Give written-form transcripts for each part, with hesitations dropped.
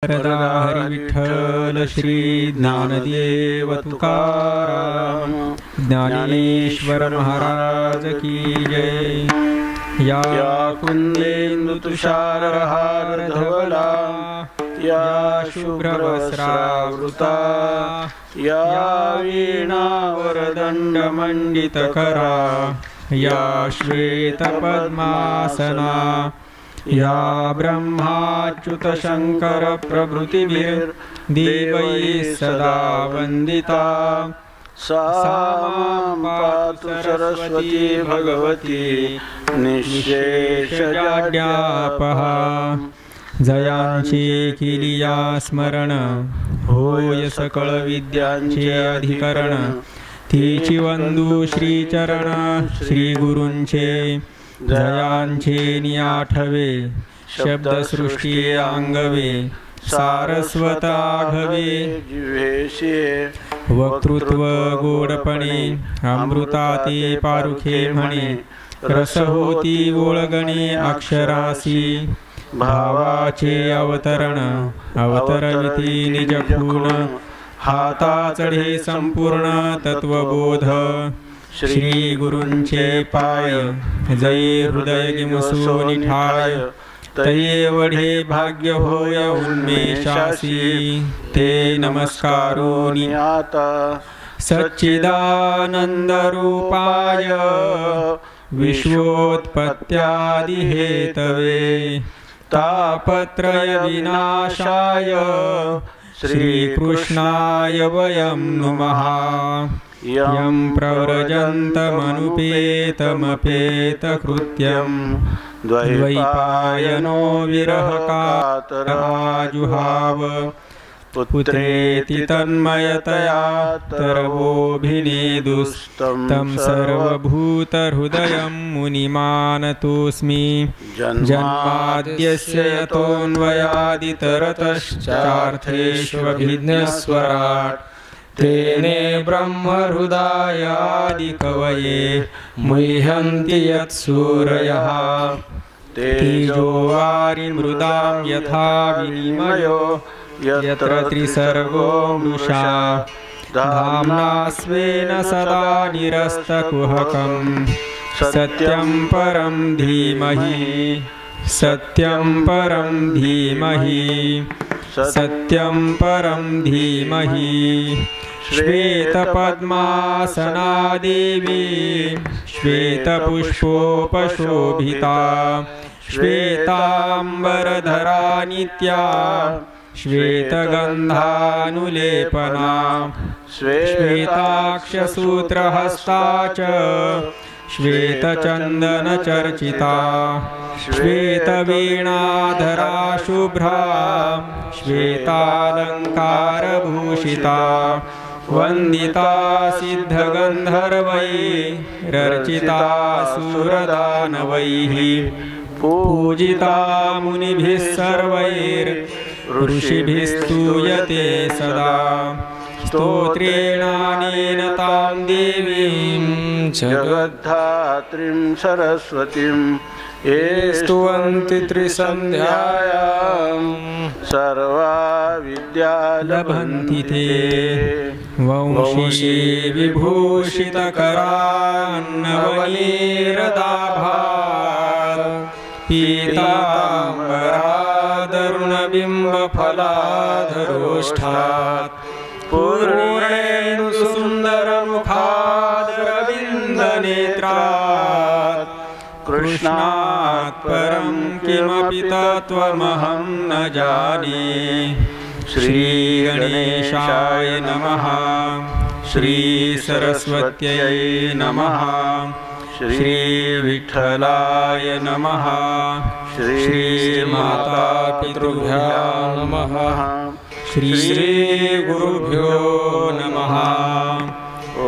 वरदा हरि विठ्ठल श्री ज्ञानदेव तुकाराम ज्ञानेश्वर महाराज की जय। या कुंदेन्दु तुषार हार धवला, या शुभ्रवस्त्रावृता, या वीणा वरदंड मंडितकरा, या श्वेत पद्मासना, या ब्रह्माच्युत शंकर प्रभृतिभिर्देवैः सदा वंदिता, सा मां पातु सरस्वती भगवती निःशेषजाड्यापहा। जयांचे किलिया स्मरण, होय सकळ विद्यांचे अधिकरण, तीची वंदू श्रीचरण श्री गुरूंचे, जयांचे नियाठवे शब्दसृष्टी अंगवे, सारस्वत आघवे जिव्हेशे, वक्तृत्व गोडपणे अमृताते पारुखे म्हणे, रस होती ओळगणे अक्षरासी, भावाचे अवतरण अवतरविती निजखून, हाता चढे संपूर्ण तत्वबोध, श्री गुरूंचे पाय जय हृदय गिमसो निठाय, तये वढे भाग्य होय उन्मेषासी, ते नमस्कारोनि आता सच्चिदानंद रूपाय, विश्वोत्पत्त्यादि हेतवे, तापत्रय विनाशाय, श्रीकृष्णाय वयं नुमः। यं प्रव्रजन्तमनुपेतमपेतकृत्यं, द्वैपायनो विरहकातराजुहाव, पुत्रेति तन्मयतया तरवोऽभिनेदुस्तं सर्वभूतहृदयं मुनिमानतोऽस्मि। जन्माद्यस्य यतोऽन्वयादितरतश्चार्थेष्वभिज्ञस्वराट्, तेने ब्रह्महृदायादिकवये मुह्यन्ति यत्सूरयः। तेजो वारिमृदां यथा विनिमयो यत्र त्रिसर्गो मृषा, धाम्ना स्वेन सदा निरस्तकुहकं, सत्यं परं धीमहि, सत्यं परं धीमहि, सत्यं परं धीमहि। श्वेतपद्मासना देवी श्वेतपुष्पोपशोभिता, श्वेतांबरधरा नित्या श्वेतगन्धानुलेपना, श्वेताक्षसूत्रहस्ता च श्वेतचन्दनचर्चिता, श्वेतवीणाधरा शुभ्रा श्वेतालङ्कारभूषिता, वन्दिता सिद्धगन्धर्वैरर्चिता सुरदानवैः, पूजिता मुनिभिः सर्वैर्ऋषिभिस्तूयते सदा। स्तोत्रेणानेन तां देवीं जगद्धात्रीं सरस्वतीं, ये स्तुवन्ति त्रिसन्ध्यायां सर्वा विद्या लभन्ति ते। वंशी विभूषितकरान्नवनीरदाभात्, पीताम्बरादरुणबिम्बफलाधरोष्ठात्, पूर्णेन्दुसुन्दरमुखादरविन्दनेत्रात्, कृष्णात् परं किमपि तत्त्वमहं न जाने। श्रीगणेशाय नमः, श्रीसरस्वत्यै नमः, श्रीविठ्ठलाय नमः, श्रीमातापितृभ्यो नमः, श्रीगुरुभ्यो नमः। ॐ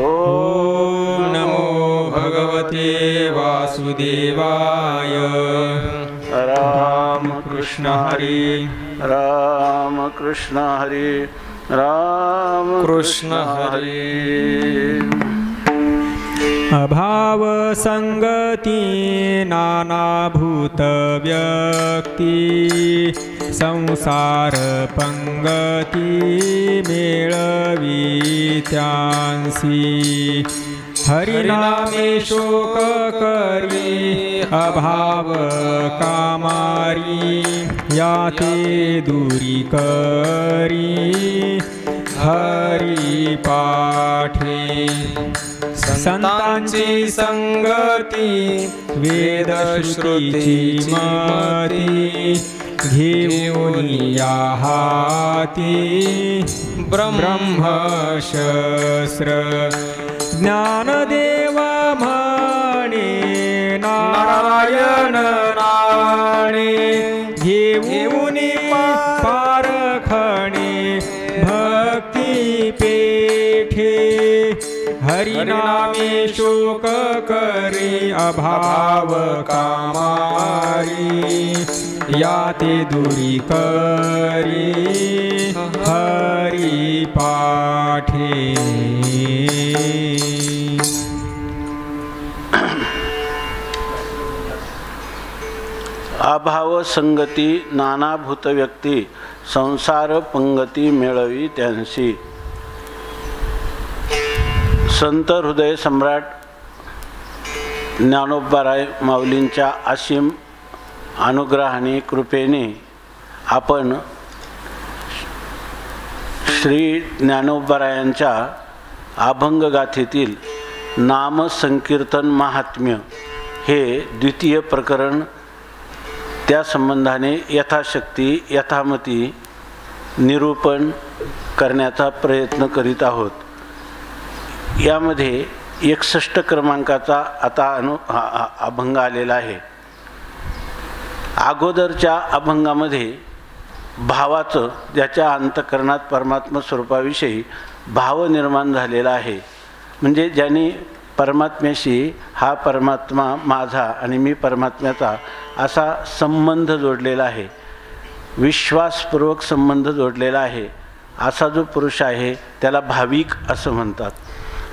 नमो भगवते वासुदेवाय। राम कृष्ण हरि राम कृष्ण हरि राम कृष्ण हरि। अभाव संगति नानाभूत व्यक्ति संसार पंगती मेळवी त्यांसी हरिनामे शोक करी अभाव कामारी याते दूरी करी हरी पाठे संतांची संगती वेद श्रुतीची मती घेऊन या हाती ब्रह्मशस्त्र ज्ञानदेव म्हणे नारायण राणे घेऊन पारखणे भक्ती पेठे हरिनामे शोक करी अभाव कामारी याते दूरी करी हरी पाठे। अभाव संगती नानाभूत व्यक्ती संसार पंगती मेळवी त्यांसी। संत हृदय सम्राट ज्ञानोबाराय माऊलींच्या असीम अनुग्रहाने कृपेने आपण श्री ज्ञानोबारायांच्या अभंगगाथेतील नाम संकीर्तन महात्म्य हे द्वितीय प्रकरण त्या संबंधाने यथाशक्ती यथामती निरूपण करण्याचा प्रयत्न करीत आहोत। यामध्ये 61 क्रमांकाचा आता अभंग आलेला आहे। अगोदरच्या अभंगामध्ये भावाचं ज्याच्या अंतःकरणात परमात्मा स्वरूपाविषयी भाव निर्माण झालेला आहे, म्हणजे ज्यांनी परमात्म्याशी हा परमात्मा माझा आणि मी परमात्म्याचा असा संबंध जोडलेला आहे, विश्वासपूर्वक संबंध जोडलेला आहे, असा जो पुरुष आहे त्याला भाविक असं म्हणतात।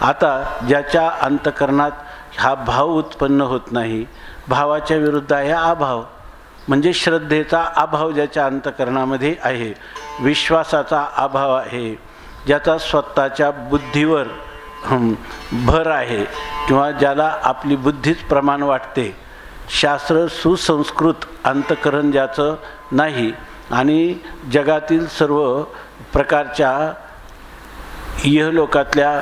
आता ज्याच्या अंतःकरणात हा भाव उत्पन्न होत नाही, भावाच्या विरुद्ध आहे अभाव, म्हणजे श्रद्धेचा अभाव ज्याच्या अंतःकरणामध्ये आहे, विश्वासाचा अभाव आहे, ज्याचा स्वतःच्या बुद्धीवर भर आहे किंवा ज्याला आपली बुद्धीच प्रमाण वाटते, शास्त्र सुसंस्कृत अंतःकरण ज्याचं नाही आणि जगातील सर्व प्रकारच्या इहलोकातल्या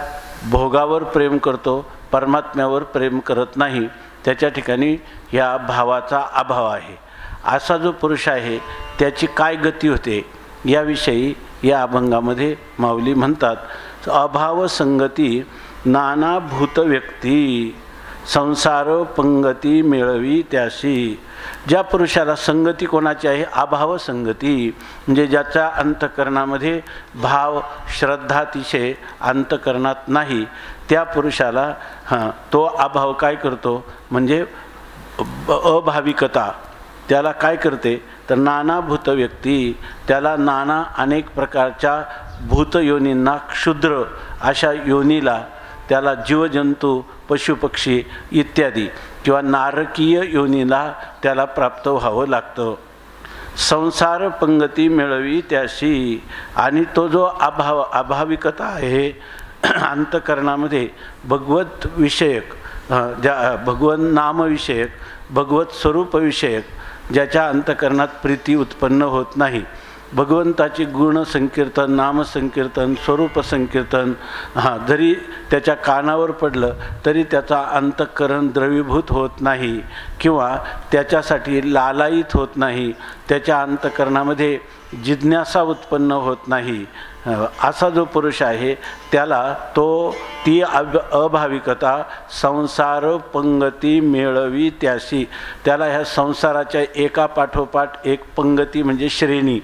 भोगावर प्रेम करतो, परमात्म्यावर प्रेम करत नाही, त्याच्या ठिकाणी ह्या भावाचा अभाव आहे। असा जो पुरुष आहे त्याची काय गती होते याविषयी या अभंगामध्ये माऊली म्हणतात। अभाव संगती नानाभूत व्यक्ती संसार पंगती मेळवी त्याशी। ज्या पुरुषाला संगती कोणाची आहे, अभाव संगती, म्हणजे ज्याच्या अंतःकरणामध्ये भाव श्रद्धातिशय अंतःकरणात नाही, त्या पुरुषाला तो अभाव काय करतो, म्हणजे अभाविकता त्याला काय करते तर नानाभूत व्यक्ती, त्याला नाना अनेक प्रकारच्या भूत योनींना क्षुद्र अशा योनीला त्याला जीवजंतू पशुपक्षी इत्यादी किंवा नारकीय योनीला त्याला प्राप्त व्हावं लागतं। संसार पंगती मिळवी त्याशी, आणि तो जो अभाविकता आहे अंतःकरणामध्ये भगवत विषयक भगवत नामविषयक भगवत स्वरूपविषयक ज्याच्या अंतःकरणात प्रीती उत्पन्न होत नाही, भगवंताची गुण संकीर्तन नाम संकीर्तन स्वरूप संकीर्तन जरी त्याच्या कानावर पडलं तरी त्याचा अंतःकरण द्रवीभूत होत नाही किंवा त्याच्यासाठी लालायित होत नाही, त्याच्या अंतःकरणामध्ये जिज्ञासा उत्पन्न होत नाही, असा जो पुरुष आहे त्याला ती अभाविकता संसार पंगती मेळवी त्याशी, त्याला ह्या संसाराच्या एका पाठोपाठ एक पंगती म्हणजे श्रेणी,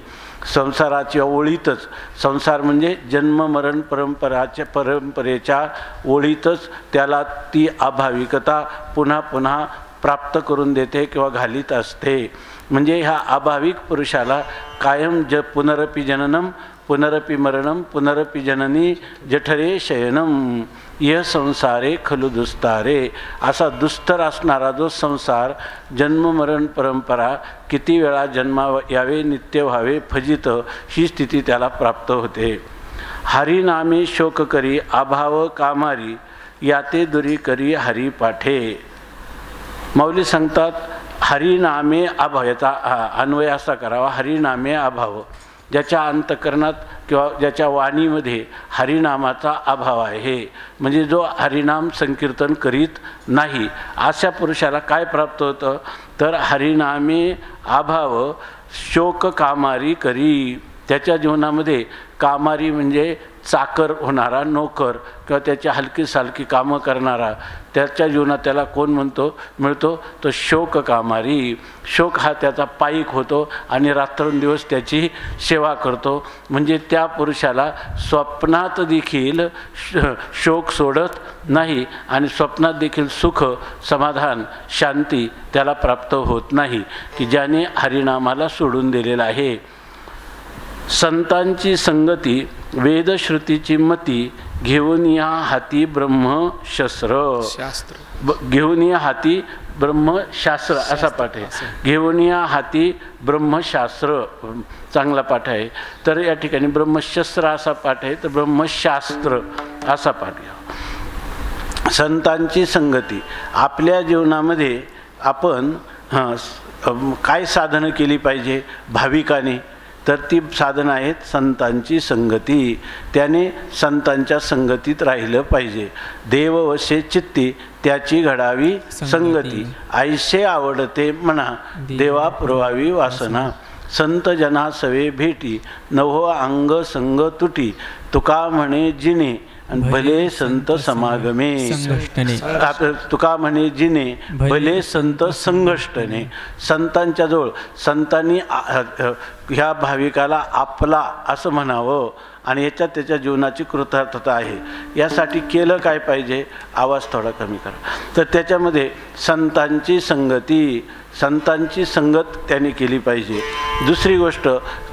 संसाराच्या ओळीतच, संसार म्हणजे जन्म मरण परंपरेच्या ओळीतच त्याला ती अभाविकता पुन्हा पुन्हा प्राप्त करून देते किंवा घालीत असते. म्हणजे ह्या अभाविक पुरुषाला कायम पुनरपि जननम पुनरपि मरणम पुनरपि जननी जठरे शयनम यह संसारे खलु दुस्तारे. असा दुस्तर असणारा जो संसार, जन्म मरण परंपरा, किती वेळा जन्मा यावे नित्य व्हावे फजित, ही स्थिती त्याला प्राप्त होते. हरिनामे शोक करी अभाव कामारी, याते दुरी करी हरी पाठे. माऊली सांगतात हरिनामे अभाव, याचा अन्वय असा करावा, हरिनामे अभाव. ज्याच्या अंतकरणात किंवा ज्याच्या वाणीमध्ये हरिनामाचा अभाव आहे, म्हणजे जो हरिनाम संकीर्तन करीत नाही, अशा पुरुषाला काय प्राप्त होतं तर हरिनामे अभाव शोक कामारी करी. त्याच्या जीवनामध्ये कामारी म्हणजे चाकर होणारा, नोकर किंवा त्याच्या हलकी सालकी कामं करणारा, त्याच्या जीवनात त्याला कोण मिळतो तो शोक कामारी. शोक हा त्याचा पाईक होतो आणि रात्रंदिवस त्याची सेवा करतो. म्हणजे त्या पुरुषाला स्वप्नात देखील शोक सोडत नाही आणि स्वप्नात देखील सुख, समाधान, शांती त्याला प्राप्त होत नाही, की ज्याने हरिनामाला सोडून दिलेला आहे. संतांची संगती वेदश्रुतीची मती, घेऊन या हाती ब्रह्मशस्त्र. घेऊन या हाती ब्रह्मशास्त्र असा पाठ आहे. घेऊन या हाती ब्रह्मशास्त्र चांगला पाठ आहे. तर या ठिकाणी ब्रह्मशस्त्र असा पाठ आहे, तर ब्रह्मशास्त्र असा पाठ घ्या. संतांची संगती. आपल्या जीवनामध्ये आपण काय साधनं केली पाहिजे भाविकाने, तर ती साधनं आहेत संतांची संगती. त्याने संतांच्या संगतीत राहिलं पाहिजे. देव वसे चित्ती त्याची घडावी संगती, ऐसे आवडते म्हणा देवा पुरवावी वासना. संत जना सवे भेटी नवो अंग संग तुटी, तुका म्हणे जिने भले संत समागमे. तुका म्हणे जिने भले संत संघष्टने. संतांच्या जवळ संतांनी ह्या भाविकाला आपला असं म्हणावं आणि याच्यात त्याच्या जीवनाची कृतार्थता आहे. यासाठी केलं काय पाहिजे, आवाज थोडा कमी करा. तर त्याच्यामध्ये संतांची संगती, संतांची संगत त्याने केली पाहिजे. दुसरी गोष्ट,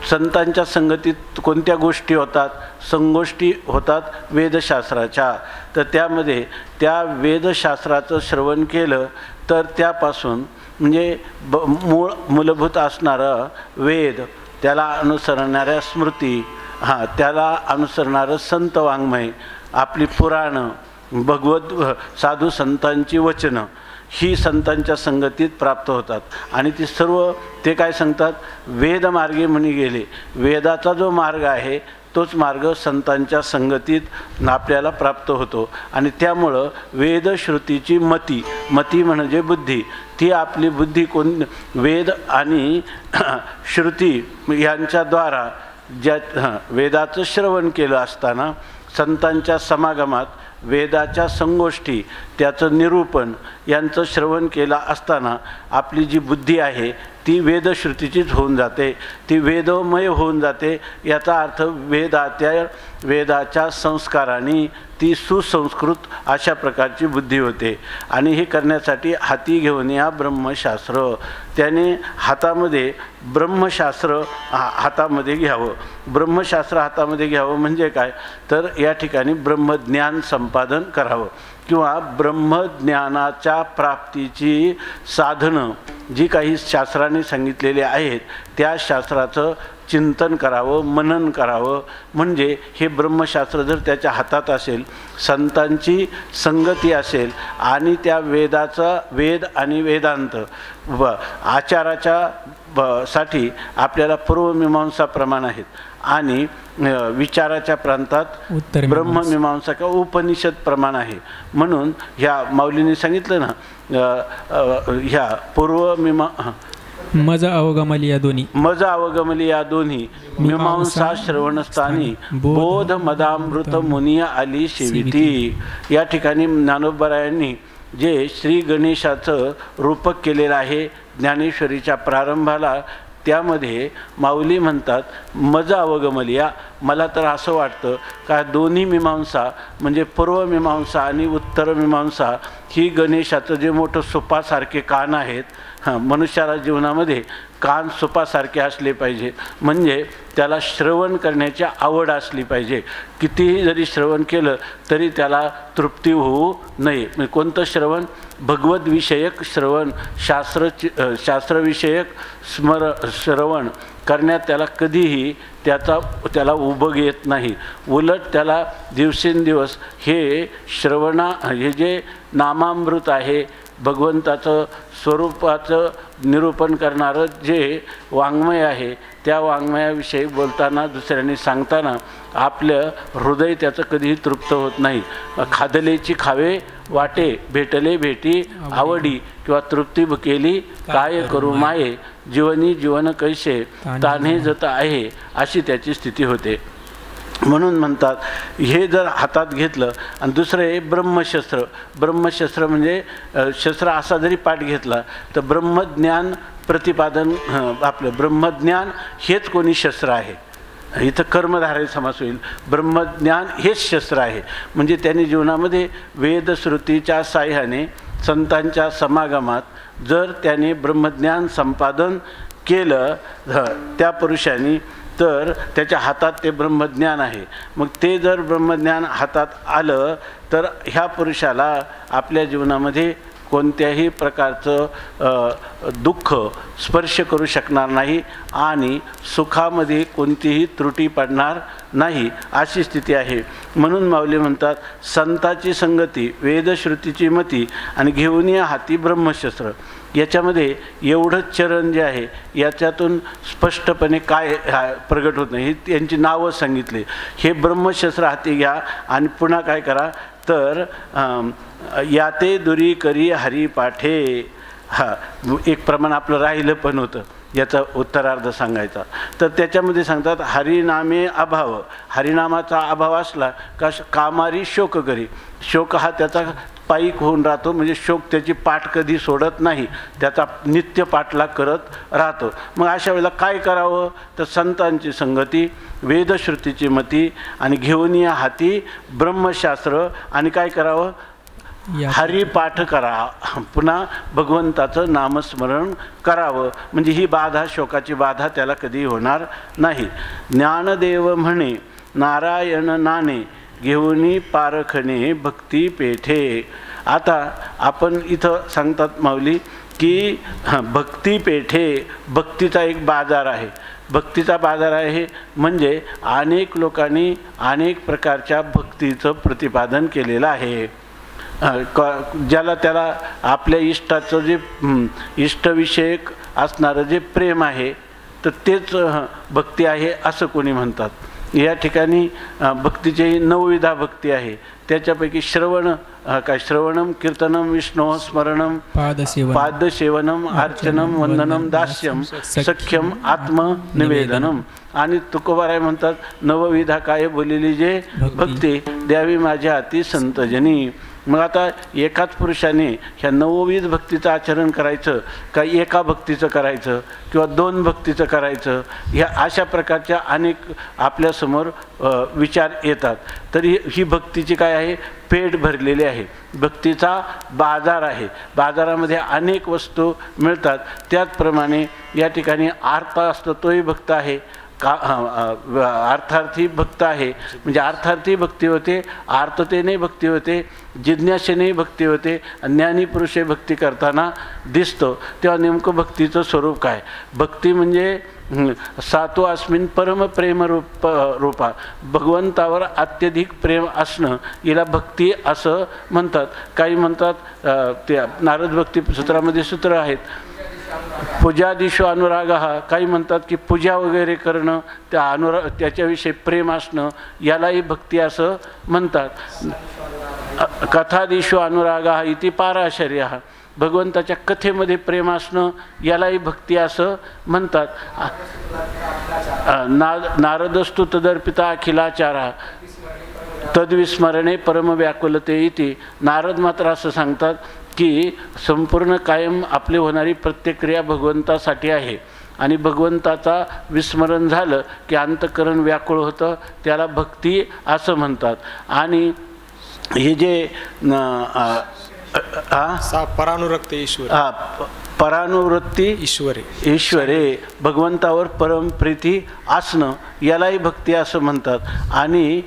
संतांच्या संगतीत कोणत्या गोष्टी होतात, संगोष्टी होतात वेदशास्त्राच्या. तर त्यामध्ये त्या वेदशास्त्राचं श्रवण केलं तर त्यापासून म्हणजे मूलभूत असणारं वेद, त्याला अनुसरणाऱ्या स्मृती, त्याला अनुसरणारं संत वाङ्मय, आपली पुराणं, भगवत साधू संतांची वचनं, ही संतांच्या संगतीत प्राप्त होतात. आणि ती सर्व ते काय सांगतात, वेदमार्गे म्हणी गेले. वेदाचा जो मार्ग आहे तोच मार्ग संतांच्या संगतीत आपल्याला प्राप्त होतो. आणि त्यामुळं वेदश्रुतीची मती, मती म्हणजे बुद्धी, ती आपली बुद्धी वेद आणि श्रुती यांच्याद्वारा ज्या वेदाचं श्रवण केलं असताना, संतांच्या समागमात वेदाच्या संगोष्ठी, त्याचं निरूपण यांचं श्रवण केलं असताना आपली जी बुद्धी आहे ती वेदश्रुतीचीच होऊन जाते, ती वेदमय होऊन जाते. याचा अर्थ वेदाच्या संस्कारांनी ती सुसंस्कृत अशा प्रकारची बुद्धी होते. आणि हे करण्यासाठी हाती घेऊन या ब्रह्मशास्त्र, त्याने हातामध्ये ब्रह्मशास्त्र हातामध्ये घ्यावं. ब्रह्मशास्त्र हातामध्ये घ्यावं म्हणजे काय, तर या ठिकाणी ब्रह्मज्ञान संपादन करावं किंवा ब्रह्मज्ञानाच्या प्राप्तीची साधनं जी काही शास्त्राने सांगितलेली आहेत त्या शास्त्राचं चिंतन करावं, मनन करावं. म्हणजे हे ब्रह्मशास्त्र जर त्याच्या हातात असेल, संतांची संगती असेल आणि त्या वेदाचा वेद आणि वेदांत आचाराच्या साठी आपल्याला पूर्वमीमांसा प्रमाण आहेत आणि विचाराच्या प्रांतात ब्रह्ममीमांसा किंवा उपनिषद प्रमाण आहे. म्हणून ह्या माऊलीने सांगितलं ना, ह्या मज अवगमली या दोन्ही, मज अवगमली या दोन्ही मीमांसा श्रवणस्थानी, बोध मदामृत मुनिया आली शिविती. या ठिकाणी ज्ञानोबरायांनी जे श्री गणेशाचं रूपक केलेलं आहे ज्ञानेश्वरीच्या प्रारंभाला, त्यामध्ये माऊली म्हणतात मज अवगमलिया, मला तर असं वाटतं का दोन्ही मीमांसा म्हणजे पूर्वमीमांसा आणि उत्तरमीमांसा ही गणेशाचं जे मोठं सुपासारखे कान आहेत, मनुष्याला जीवनामध्ये कान सुपासारखे असले पाहिजे, म्हणजे त्याला श्रवण करण्याची आवड असली पाहिजे. कितीही जरी श्रवण केलं तरी त्याला तृप्ती होऊ नये. म्हणजे कोणतं श्रवण? भगवद्विषयक श्रवण, शास्त्रविषयक श्रवण करण्यात त्याला कधीही त्याला उबग येत नाही. उलट त्याला दिवसेंदिवस हे हे जे नामामृत आहे, भगवंताचं स्वरूपाचं निरूपण करणारं जे वाङ्मय आहे, त्या वाङ्मयाविषयी बोलताना, दुसऱ्यांनी सांगताना आपलं हृदय त्याचं कधीही तृप्त होत नाही. खादलेची खावे वाटे, भेटले भेटी आवडी, किंवा तृप्ती भुकेली काय करू माये, जीवनी जीवन कैसे तान्हे जत आहे, अशी त्याची स्थिती होते. म्हणून म्हणतात हे जर हातात घेतलं आणि दुसरं हे ब्रह्मशस्त्र. ब्रह्मशस्त्र म्हणजे शस्त्र असा जरी पाठ घेतला तर ब्रह्मज्ञान प्रतिपादन, आपलं ब्रह्मज्ञान हेच कोणी शस्त्र आहे. इथं कर्मधारय समास होईल. ब्रह्मज्ञान हेच शस्त्र आहे. म्हणजे त्यांनी जीवनामध्ये वेदश्रुतीच्या साह्याने संतांच्या समागमात जर त्याने ब्रह्मज्ञान संपादन केलं त्या पुरुषांनी, तर त्याच्या हातात ते ब्रह्मज्ञान आहे. मग ते जर ब्रह्मज्ञान हातात आलं तर ह्या पुरुषाला आपल्या जीवनामध्ये कोणत्याही प्रकारचं दुःख स्पर्श करू शकणार नाही आणि सुखामध्ये कोणतीही त्रुटी पडणार नाही, अशी स्थिती आहे. म्हणून माऊली म्हणतात संताची संगती, वेदश्रुतीची मती आणि घेऊन या हाती ब्रह्मशस्त्र. याच्यामध्ये एवढंच चरण जे आहे याच्यातून स्पष्टपणे काय प्रगट होत नाही. यांची नावं सांगितली. हे ब्रह्मशस्त्र हाती घ्या आणि पुन्हा काय करा तर याते दुरी करी हरी पाठे. एक प्रमाण आपलं राहिलं पण होतं, याचा उत्तरार्ध सांगायचा. तर त्याच्यामध्ये सांगतात हरिनामे अभाव. हरिनामाचा अभाव असला का कामारी शोक करी. शोक हा त्याचा पायीक होऊन राहतो, म्हणजे शोक त्याची पाठ कधी सोडत नाही, त्याचा नित्य पाठलाग करत राहतो. मग अशा वेळेला काय करावं तर संतांची संगती, वेदश्रुतीची मती आणि घेऊन या हाती ब्रह्मशास्त्र. आणि काय करावं? हरिपाठ करा, पुन्हा भगवंताचं नामस्मरण करावं. म्हणजे ही बाधा, शोकाची बाधा त्याला कधी होणार नाही. ज्ञानदेव म्हणे नारायण नाणे, घेऊनी पारखणे भक्ती पेठे. आता आपण इथं सांगतात माऊली की भक्ती पेठे, भक्तीचा एक बाजार आहे. भक्तीचा बाजार आहे म्हणजे अनेक लोकांनी अनेक प्रकारच्या भक्तीचं प्रतिपादन केलेलं आहे. ज्याला त्याला आपल्या इष्टाचं जे इष्टविषयक असणारं जे प्रेम आहे तर तेच भक्ती आहे असं कोणी म्हणतात. या ठिकाणी भक्तीची नवविधा भक्ती आहे. त्याच्यापैकी श्रवण श्रवणम कीर्तनम विष्णु स्मरणम पादसेवनम अर्चनम वंदनम दास्यम सख्यम आत्मनिवेदनम. आणि तुकोबाराय म्हणतात नवविधा काय बोललेली जे भक्ती द्यावी माझ्या हाती संतजनी. मग आता एकाच पुरुषाने ह्या नवविध भक्तीचं आचरण करायचं का एका भक्तीचं करायचं किंवा दोन भक्तीचं करायचं, ह्या अशा प्रकारच्या अनेक आपल्यासमोर विचार येतात. तरी ही भक्तीची काय आहे? पेट भरलेली आहे. भक्तीचा बाजार आहे. बाजारामध्ये अनेक वस्तू मिळतात. त्याचप्रमाणे या ठिकाणी आर्त असतो तोही भक्त आहे, अर्थार्थी भक्त आहे. म्हणजे अर्थार्थी भक्ती होते, आर्ततेने भक्ती होते, जिज्ञासेने भक्ती होते, ज्ञानी पुरुषे भक्ती करताना दिसतो. तेव्हा नेमकं भक्तीचं स्वरूप काय? भक्ती म्हणजे सातो अस्मिन परम प्रेम रूपा, भगवंतावर अत्यधिक प्रेम असणं याला भक्ती असं म्हणतात. काही म्हणतात ते नारद भक्ती सूत्रामध्ये सूत्र आहेत पूजादिशो अनुराग. काही म्हणतात की पूजा वगैरे करणं, त्या त्याच्याविषयी प्रेम असणं यालाही भक्ती असं म्हणतात. कथादिशो अनुराग इति पाराशर्य, भगवंताच्या कथेमध्ये प्रेम असणं यालाही भक्ती असं म्हणतात. नारदस्तु तदर्पिता अखिलाचारा तद्विस्मरणे परम व्याकुलते इति. नारद मात्र असं सांगतात की संपूर्ण कायम आपली होणारी प्रत्येक क्रिया भगवंतासाठी आहे आणि भगवंताचा विस्मरण झालं की अंतःकरण व्याकुळ होतं, त्याला भक्ती असं म्हणतात. आणि हे जे परानुरक्त ईश्वर, परानुवृत्ती ईश्वरे भगवंतावर परमप्रीती असणं यालाही भक्ती असं म्हणतात. आणि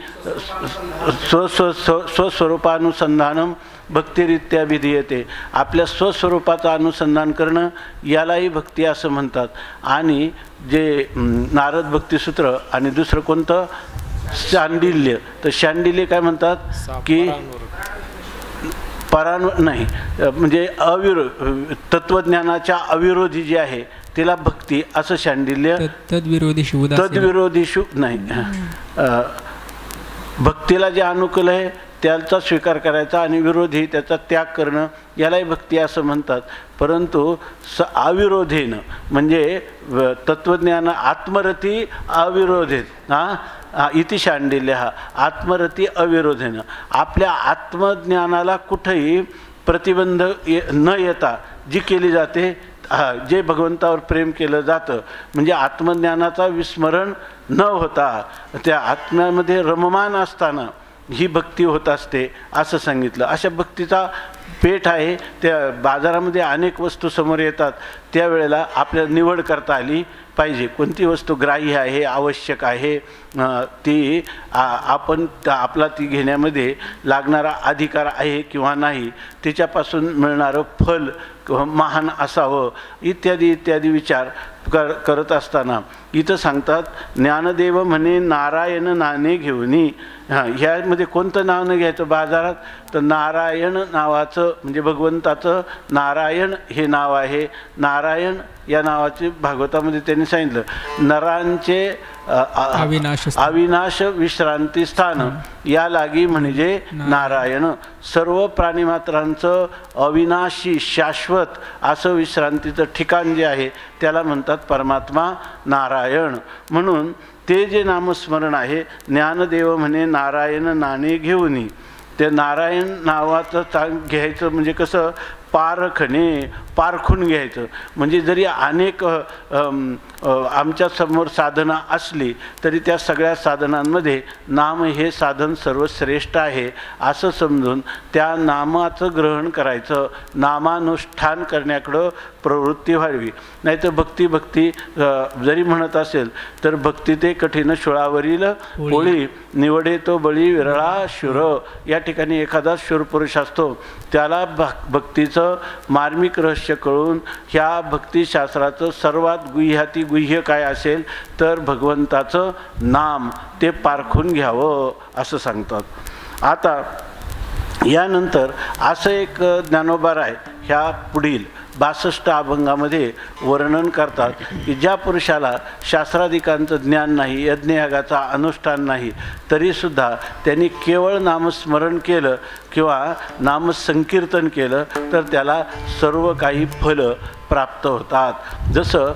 स्वस्वरूपानुसंधानम भक्तिरित्या विधीयते, आपल्या स्वस्वरूपाचं अनुसंधान करणं यालाही भक्ती असं म्हणतात. आणि जे नारद भक्तिसूत्र आणि दुसरं कोणतं शांडिल्य, तर शांडिल्य काय म्हणतात की नाही म्हणजे तत्वज्ञानाच्या अविरोधी जे आहे तिला भक्ती असं शांडिल्य. तद्विरोधीशु नाही, भक्तीला जे अनुकूल आहे त्याचा स्वीकार करायचा आणि विरोधी त्याचा त्याग करणं यालाही भक्ती असं म्हणतात. परंतु अविरोधेनं म्हणजे तत्वज्ञान आत्मरती अविरोधेत इति शांडिल्य आत्मरती अविरोधेनं, आपल्या आत्मज्ञानाला कुठेही प्रतिबंध न येता जी केली जाते, जे भगवंतावर प्रेम केलं जातं म्हणजे आत्मज्ञानाचा विस्मरण न होता त्या आत्म्यामध्ये रममान असताना ही भक्ती होत असते असं सांगितलं. अशा भक्तीचा पेठ आहे. त्या बाजारामध्ये अनेक वस्तू समोर येतात, त्यावेळेला आपल्याला निवड करता आली पाहिजे. कोणती वस्तू ग्राह्य आहे, आवश्यक आहे, ती आपण आपला ती घेण्यामध्ये लागणारा अधिकार आहे किंवा नाही, तिच्यापासून मिळणारं फल महान असावं इत्यादी इत्यादी विचार करत असताना इथं सांगतात ज्ञानदेव म्हणे नारायण नाणे घेऊनी. ह्यामध्ये कोणतं नाव न घ्यायचं बाजारात, तर नारायण नावाचं म्हणजे भगवंताचं नारायण हे नाव आहे. नारायण या नावाचे भागवतामध्ये त्यांनी सांगितलं नरांचे अविनाश विश्रांती स्थान या लागी म्हणजे नारायण. सर्व प्राणीमात्रांचं अविनाशी शाश्वत असं विश्रांतीचं ठिकाण जे आहे त्याला म्हणतात परमात्मा नारायण. म्हणून ते जे नामस्मरण आहे ज्ञानदेव म्हणे नारायण नाणे घेऊनी, ते नारायण नावाचं घ्यायचं म्हणजे कसं पारखून घ्यायचं. म्हणजे जरी अनेक आमच्या समोर साधना असली तरी त्या सगळ्या साधनांमध्ये नाम हे साधन सर्वश्रेष्ठ आहे असं समजून त्या नामाचं ग्रहण करायचं, नामानुष्ठान करण्याकडं प्रवृत्ती व्हावी. नाहीतर भक्ती जरी म्हणत असेल तर भक्ती ते कठीण शुळावरील पोळी निवडे तो बळी विरळा शुर. या ठिकाणी एखादा शूरपुरुष असतो, त्याला भक्तीचं मार्मिक रहस्य कळून ह्या भक्तिशास्त्राचं सर्वात गुह्य काय असेल तर भगवंताचं नाम ते पारखून घ्यावं असं सांगतात. आता यानंतर असं एक ज्ञानोबाराय ह्या पुढील 62 अभंगामध्ये वर्णन करतात की ज्या पुरुषाला शास्त्राधिकांचं ज्ञान नाही, यज्ञयागाचा अनुष्ठान नाही, तरीसुद्धा त्यांनी केवळ नामस्मरण केलं किंवा नामसंकीर्तन केलं तर त्याला सर्व काही फलं प्राप्त होतात. जसं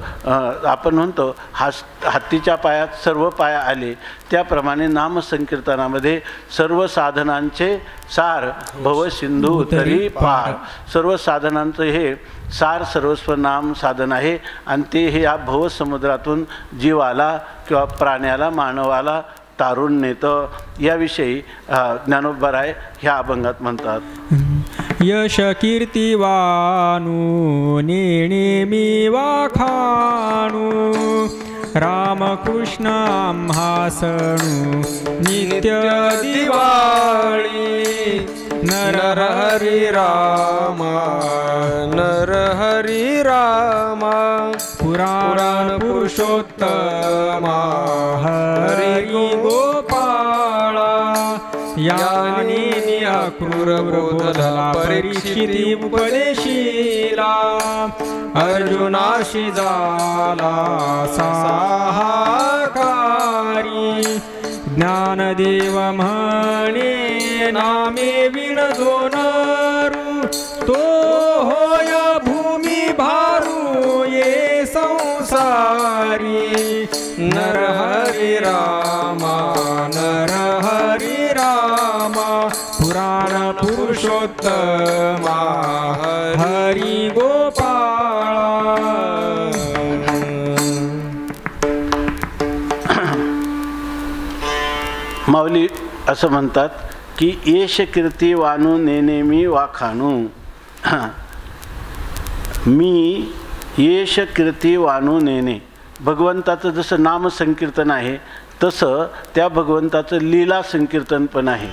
आपण म्हणतो हत्तीच्या पायात सर्व पाया आले, त्याप्रमाणे नामसंकीर्तनामध्ये सर्व साधनांचे सार भवसिंधू उतरी पार. सर्व साधनांचं हे सार सर्वस्व नाम साधन आहे आणि ते हे या भवसमुद्रातून जीवाला किंवा प्राण्याला मानवाला तारून नेतं. याविषयी ज्ञानोबराय ह्या अभंगात म्हणतात. यश कीर्तिवानू नेणेमी वाखाणू रामकृष्ण आम्हासणू नित्य दिवाळी नर हरी राम नर हरी राम पुराण पुरुषोत्तमा हरी गोपाळा यानी अक्रूर बोधला परीक्षिती उपदेशीला अर्जुनाशी झाला साहाकारी ज्ञानदेव म्हणे नामे विण जोनरू तो होय भूमी भारू ये संसारी नर हरी रामा नर हरी रामा पुराण पुरुषोत्तमा हरी गोपाळा. माऊली असं म्हणतात की येश कीर्ती वानू नेने मी वाखाणू. मी येश कीर्ती वानू नेने, भगवंताचं जसं नामसंकीर्तन आहे तसं त्या भगवंताचं लीला संकीर्तन पण आहे.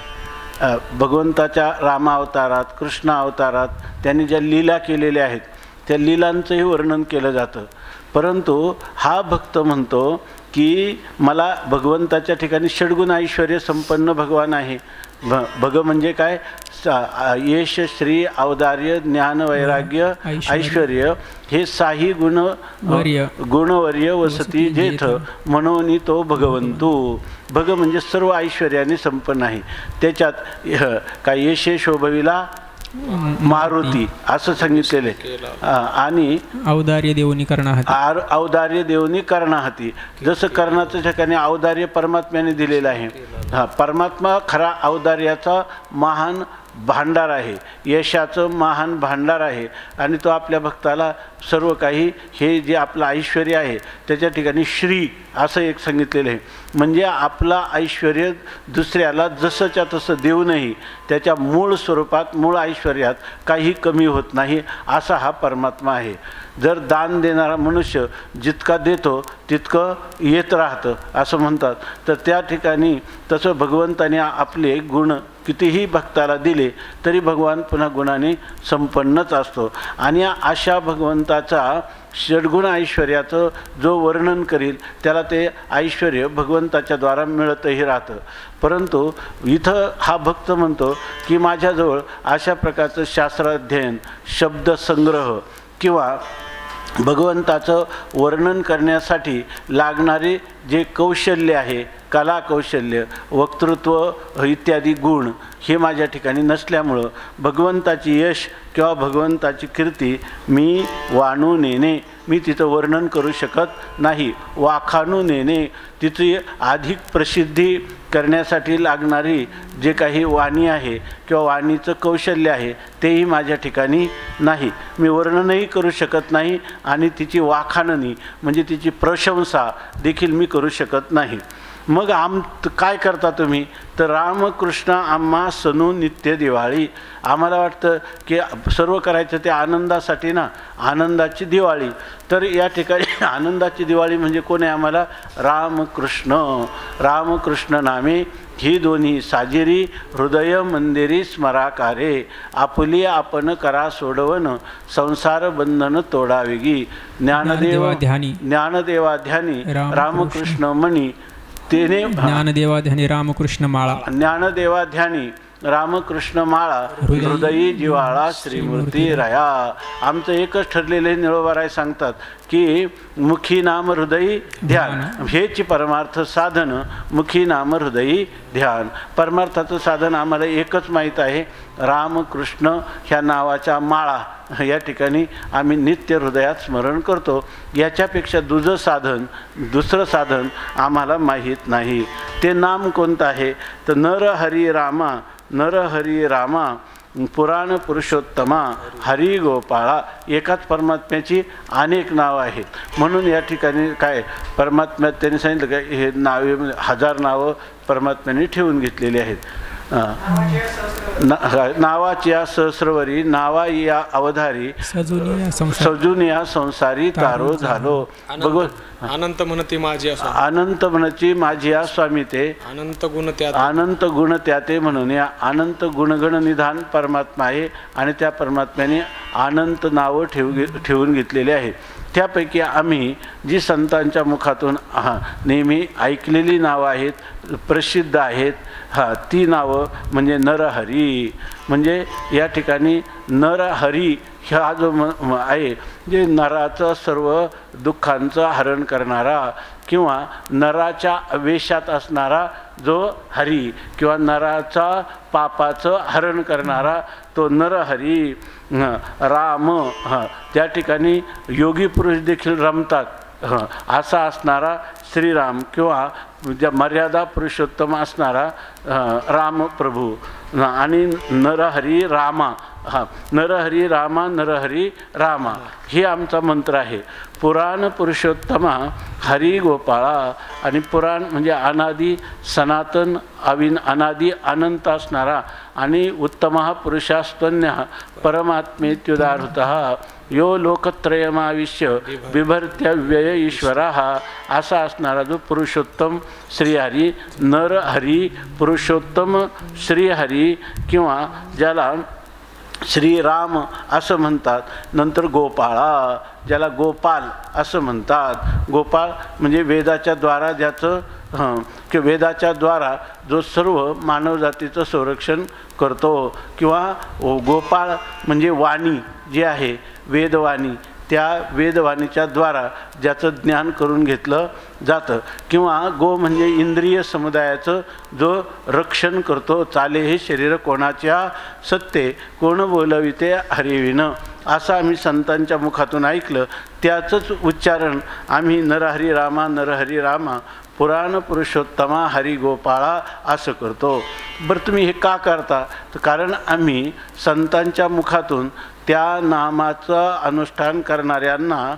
भगवंताच्या रामावतारात, कृष्ण अवतारात त्यांनी ज्या लीला केलेल्या आहेत त्या लीलांचंही वर्णन केलं जातं. परंतु हा भक्त म्हणतो की मला भगवंताच्या ठिकाणी षड्गुण ऐश्वर्य संपन्न भगवान आहे. भग म्हणजे काय? यश, श्री, औदार्य, ज्ञान, वैराग्य, ऐश्वर्य हे साही गुणवर्य वसती जेथ म्हणून तो भगवंतू. भग म्हणजे सर्व ऐश्वर्याने संपन्न आहे. त्याच्यात काय यशे शोभविला मारुती असं सांगितलेले. आणि औदार्य देवनी कर्णाहती, औदार्य देवनी कर्णाहती. जसं कर्णाच्या ठिकाणी औदार्य परमात्म्याने दिलेलं आहे. परमात्मा खरा औदार्याचा महान भांडार आहे, यशाचं महान भांडार आहे. आणि तो आपल्या भक्ताला सर्व काही हे जे आपलं ऐश्वर्य आहे त्याच्या ठिकाणी श्री असं एक सांगितलेलं आहे. म्हणजे आपला ऐश्वर्य दुसऱ्याला जसंच्या तसं देऊनही त्याच्या मूळ स्वरूपात, मूळ ऐश्वर्यात काही कमी होत नाही असा हा परमात्मा आहे. जर दान देणारा मनुष्य जितका देतो तितकं येत राहतं असं म्हणतात. तर त्या ठिकाणी तसं भगवंताने आपले गुण कितीही भक्ताला दिले तरी भगवान पुन्हा गुणाने संपन्नच असतो. आणि अशा भगवंताचा षड्गुण ऐश्वर्याचं जो वर्णन करील त्याला ते ऐश्वर्य भगवंताच्या द्वारा मिळतही राहतं. परंतु इथं हा भक्त म्हणतो की माझ्याजवळ अशा प्रकारचं शास्त्राध्ययन, शब्दसंग्रह किंवा भगवंताचं वर्णन करण्यासाठी लागणारे जे कौशल्य आहे, कला कौशल्य, वक्तृत्व इत्यादी गुण हे माझ्या ठिकाणी नसल्यामुळं भगवंताची यश किंवा भगवंताची कीर्ती मी वाणू नेणे, मी तिचं वर्णन करू शकत नाही. वाखाणू नेणे, तिची अधिक प्रसिद्धी करण्यासाठी लागणारी जे काही वाणी आहे किंवा वाणीचं कौशल्य आहे तेही माझ्या ठिकाणी नाही. मी वर्णनही करू शकत नाही आणि तिची वाखाणणी म्हणजे तिची प्रशंसा देखील मी करू शकत नाही. मग काय करता तुम्ही? तर रामकृष्ण आम्हा सणू नित्य दिवाळी. आम्हाला वाटतं की सर्व करायचं ते आनंदासाठी ना, आनंदाची दिवाळी. तर या ठिकाणी आनंदाची दिवाळी म्हणजे कोण आहे आम्हाला? रामकृष्ण. रामकृष्ण नामे ही दोन्ही साजिरी हृदय मंदिरी स्मराकारे. आपुली आपण करा सोडवन संसार बंधन तोडावेगी. ज्ञानदेवा ध्यानी रामकृष्ण मणी तेने ज्ञानदेवाध्यानी रामकृष्ण माळा. ज्ञानदेवाध्यानी रामकृष्ण माळा हृदयी जिवाळा श्रीमूर्ती रया. आमचं एकच ठरलेले निळोबाराय सांगतात की मुखी नाम हृदयी ध्यान हेच परमार्थ साधन. मुखी नाम हृदयी ध्यान, परमार्थाचं साधन आम्हाला एकच माहीत आहे, रामकृष्ण ह्या नावाच्या माळा या ठिकाणी आम्ही नित्य हृदयात स्मरण करतो. याच्यापेक्षा दुसरं साधन आम्हाला माहीत नाही. ते नाम कोणतं आहे? तर नर हरी रामा, नर हरी रामा पुराण पुरुषोत्तमा हरी गोपाळा. एकाच परमात्म्याची अनेक नावं आहेत. म्हणून या ठिकाणी काय परमात्म्यात त्यांनी सांगितलं का हे नावे 1000 नावं परमात्म्याने ठेवून घेतलेली आहेत. नावाची या सहस्रवरी नावा या अवधारी सजून या संसारी तारो झालो. अनंत म्हणती माझी अनंत म्हणची माझी या स्वामी ते अनंत गुण त्याते म्हणून या अनंत गुणगण निधान परमात्मा आहे. आणि त्या परमात्म्याने अनंत नावं ठेवून घेतलेली आहेत. त्यापैकी आम्ही जी संतांच्या मुखातून नेहमी ऐकलेली नावं आहेत, प्रसिद्ध आहेत, ती नावं म्हणजे नरहरी. म्हणजे या ठिकाणी नरहरी हा जो आहे जे नराचं सर्व दुःखांचं हरण करणारा किंवा नराच्या वेशात असणारा जो हरी किंवा नराचा पापाचं हरण करणारा तो नरहरी. राम त्या ठिकाणी योगी पुरुष देखील रमतात असा असणारा श्रीराम किंवा ज्या मर्यादा पुरुषोत्तम असणारा राम प्रभू. आणि नरहरी रामा हां नरहरी रामा नरहरी रामा हे आमचा मंत्र आहे. पुराण पुरुषोत्तमा हरी गोपाळा. आणि पुराण म्हणजे अनादी सनातन अनादी अनंत असणारा आणि उत्तम पुरुषास्तन्य परमात्मेत्युदाहृतः यो लोकत्रयमाविश्य बिभर्त्यव्यय ईश्वरा असा असणारा जो पुरुषोत्तम श्रीहरी नरहरी पुरुषोत्तम श्रीहरी किंवा ज्याला श्रीराम असं म्हणतात. नंतर गोपाळा ज्याला गोपाल असं म्हणतात. गोपाळ म्हणजे वेदाच्या द्वारा ज्याचं की वेदाच्या द्वारा जो सर्व मानवजातीचं संरक्षण करतो किंवा गोपाळ म्हणजे वाणी जी आहे वेदवाणी त्या वेदवाणीच्या द्वारा ज्याचं ज्ञान करून घेतलं जातं किंवा गो म्हणजे इंद्रिय समुदायाचं जो रक्षण करतो. चाले हे शरीर कोणाच्या सत्ते कोण बोलविते हरिविनं असं आम्ही संतांच्या मुखातून ऐकलं. त्याचंच उच्चारण आम्ही नरहरी रामा पुराण पुरुषोत्तमा हरी गोपाळा असं करतो. बरं तुम्ही हे का करता? तर कारण आम्ही संतांच्या मुखातून त्या नामाचं अनुष्ठान करणाऱ्यांना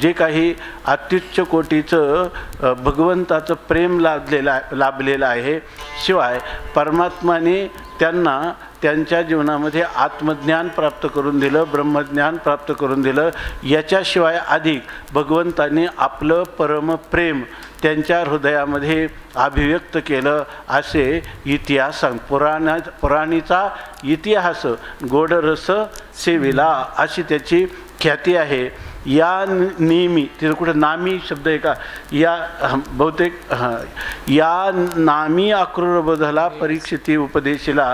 जे काही अत्युच्च कोटीचं भगवंताचं प्रेम लाभलेलं आहे. शिवाय परमात्माने त्यांना त्यांच्या जीवनामध्ये आत्मज्ञान प्राप्त करून दिलं ब्रह्मज्ञान प्राप्त करून दिलं. याच्याशिवाय अधिक भगवंताने आपलं परमप्रेम त्यांच्या हृदयामध्ये अभिव्यक्त केलं असे इतिहास पुराणीचा इतिहास गोडरस सेविला अशी त्याची ख्याती आहे. या नेहमी तिथं कुठं नामी शब्द आहे का? या बहुतेक या नामी अक्रूर बदला परीक्षिती उपदेशिला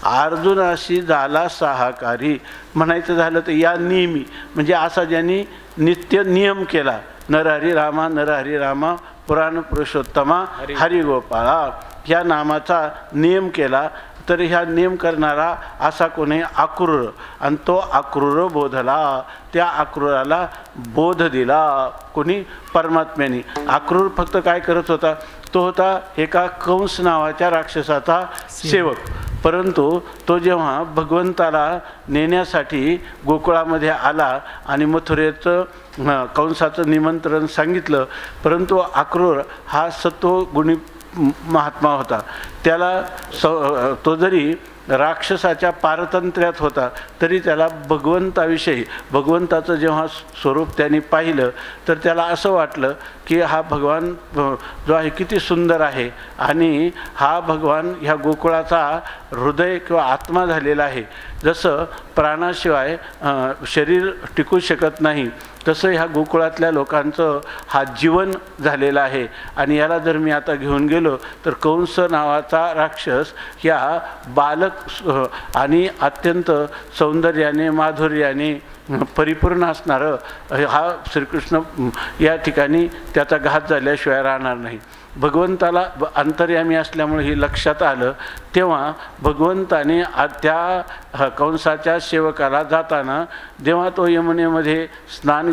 अर्जुनाशी झाला सहाकारी म्हणायचं झालं तर या नेहमी म्हणजे असा ज्यांनी नित्य नियम केला. नरहरी रामा पुराण पुरुषोत्तमा हरिगोपाळा ह्या नामाचा नियम केला. तर ह्या नियम करणारा असा कोणी अक्रूर आणि तो अक्रूर बोधला. त्या अक्रूराला बोध दिला कोणी? परमात्म्याने. अक्रूर फक्त काय करत होता? तो होता एका कंस नावाच्या राक्षसाचा सेवक. परंतु तो जेव्हा भगवंताला नेण्यासाठी गोकुळामध्ये आला आणि मथुरेचं कंसाचं निमंत्रण सांगितलं. परंतु अक्रूर हा सत्वगुणी महात्मा होता. त्याला तो जरी राक्षसाच्या पारतंत्र्यात होता तरी त्याला भगवंताविषयी भगवंताचं जेव्हा स्वरूप त्यांनी पाहिलं तर त्याला असं वाटलं की हा भगवान जो आहे किती सुंदर आहे आणि हा भगवान ह्या गोकुळाचा हृदय किंवा आत्मा झालेला आहे. जसं प्राणाशिवाय शरीर टिकू शकत नाही तसं ह्या गोकुळातल्या लोकांचं हा जीवन झालेलं आहे. आणि याला जर मी आता घेऊन गेलो तर कंस नावाचा राक्षस या बालक आणि अत्यंत सौंदर्याने माधुर्याने परिपूर्ण असणारं हा श्रीकृष्ण या ठिकाणी त्याचा घात झाल्याशिवाय राहणार नाही. भगवंताला अंतर्यामी असल्यामुळे हे लक्षात आलं. तेव्हा भगवंताने त्या कंसाच्या सेवकाला जाताना जेव्हा तो यमुनेमध्ये स्नान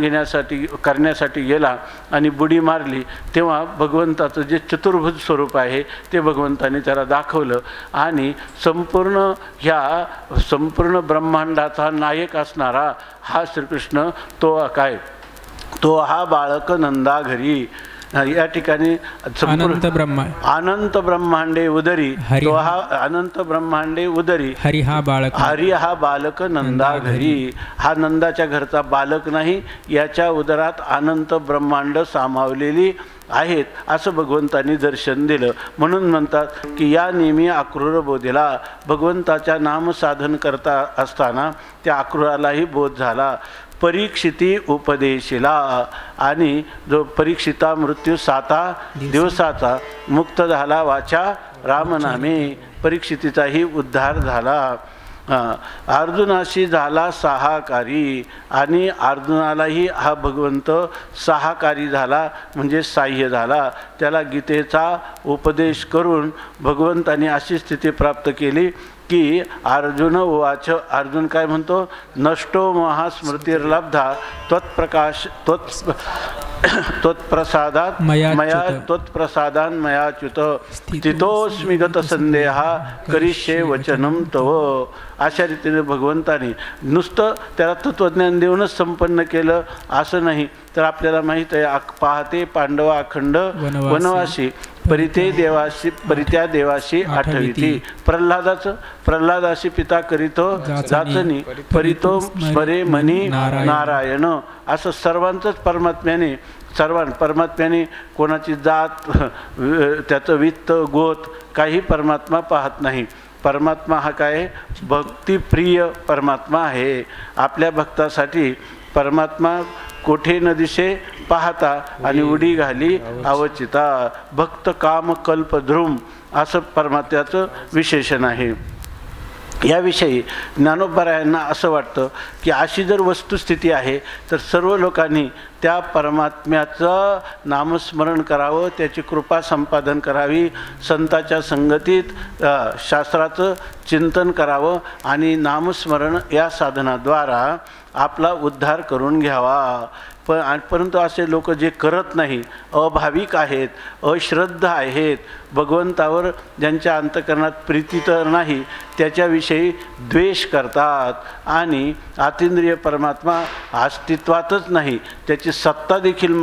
करण्यासाठी गेला आणि बुडी मारली तेव्हा भगवंताचं जे चतुर्भुज स्वरूप आहे ते भगवंताने त्याला दाखवलं. आणि संपूर्ण ब्रह्मांडाचा नायक असणारा हा श्रीकृष्ण तो हा बाळक नंदा घरी या ठिकाणी अनंत ब्रह्मांडे उदरी तो हा अनंत ब्रह्मांडे उदरी हरी हा बालक नंदा घरी. हा नंदाच्या घरचा बालक नाही, याच्या उदरात अनंत ब्रह्मांड सामावलेली आहेत असं भगवंतांनी दर्शन दिलं. म्हणून म्हणतात की या नेहमी अक्रूर बोधेला. भगवंताच्या नामसाधन करता असताना त्या अक्रूरालाही बोध झाला. परीक्षिती उपदेशिला. आणि जो परीक्षिता मृत्यू 7 दिवसाचा मुक्त झाला वाचा रामनामे. परीक्षितीचाही उद्धार झाला. अर्जुनाशी झाला सहाकारी. आणि अर्जुनालाही हा भगवंत सहाकारी झाला म्हणजे साह्य झाला. त्याला गीतेचा उपदेश करून भगवंताने अशी स्थिती प्राप्त केली की अर्जुन उवाच, अर्जुन काय म्हणतो, नष्टो महास्मृतिर्लब्धा त्वत्प्रकाश त्वत्प्रसादात मया त्वत्प्रसादान मयाच्युत स्थितोस्मि गतसंदेहा करिष्ये वचनम तव. अशा रीतीने भगवंताने नुसतं त्याला तत्त्वज्ञान देऊनच संपन्न केलं असं नाही, तर आपल्याला माहीत आहे पाहते पांडव अखंड वनवासी परित्या देवाशी आठविती. प्रल्हादाशी पिता करीतो जाचनी परितो स्मरे मनी नारायण. असं सर्वांचंच परमात्म्याने कोणाची जात त्याचं वित्त गोत काही परमात्मा पाहत नाही. परमात्मा हा काय भक्तिप्रिय परमात्मा आहे. आपल्या भक्तासाठी परमात्मा कोठे न दिसे पाहता आणि उडी घाली अवचिता. भक्त काम कल्पद्रुम असं परमात्म्याचं विशेषण आहे. याविषयी ज्ञानोबरायांना असं वाटतं की अशी जर वस्तुस्थिती आहे तर सर्व लोकांनी त्या परमात्म्याचं नामस्मरण करावं, त्याची कृपा संपादन करावी, संताच्या संगतीत शास्त्राचं चिंतन करावं आणि नामस्मरण या साधनाद्वारा आपला उद्धार करून घ्यावा. परंतु असे लोक जे करत नाही, अभाविक आहेत, अश्रद्ध आहेत, भगवंतावर ज्यांच्या अंतःकरणात प्रीती तर नाही त्याच्याविषयी द्वेष करतात आणि अतींद्रिय परमात्मा अस्तित्वातच नाही त्याची सत्ता देखील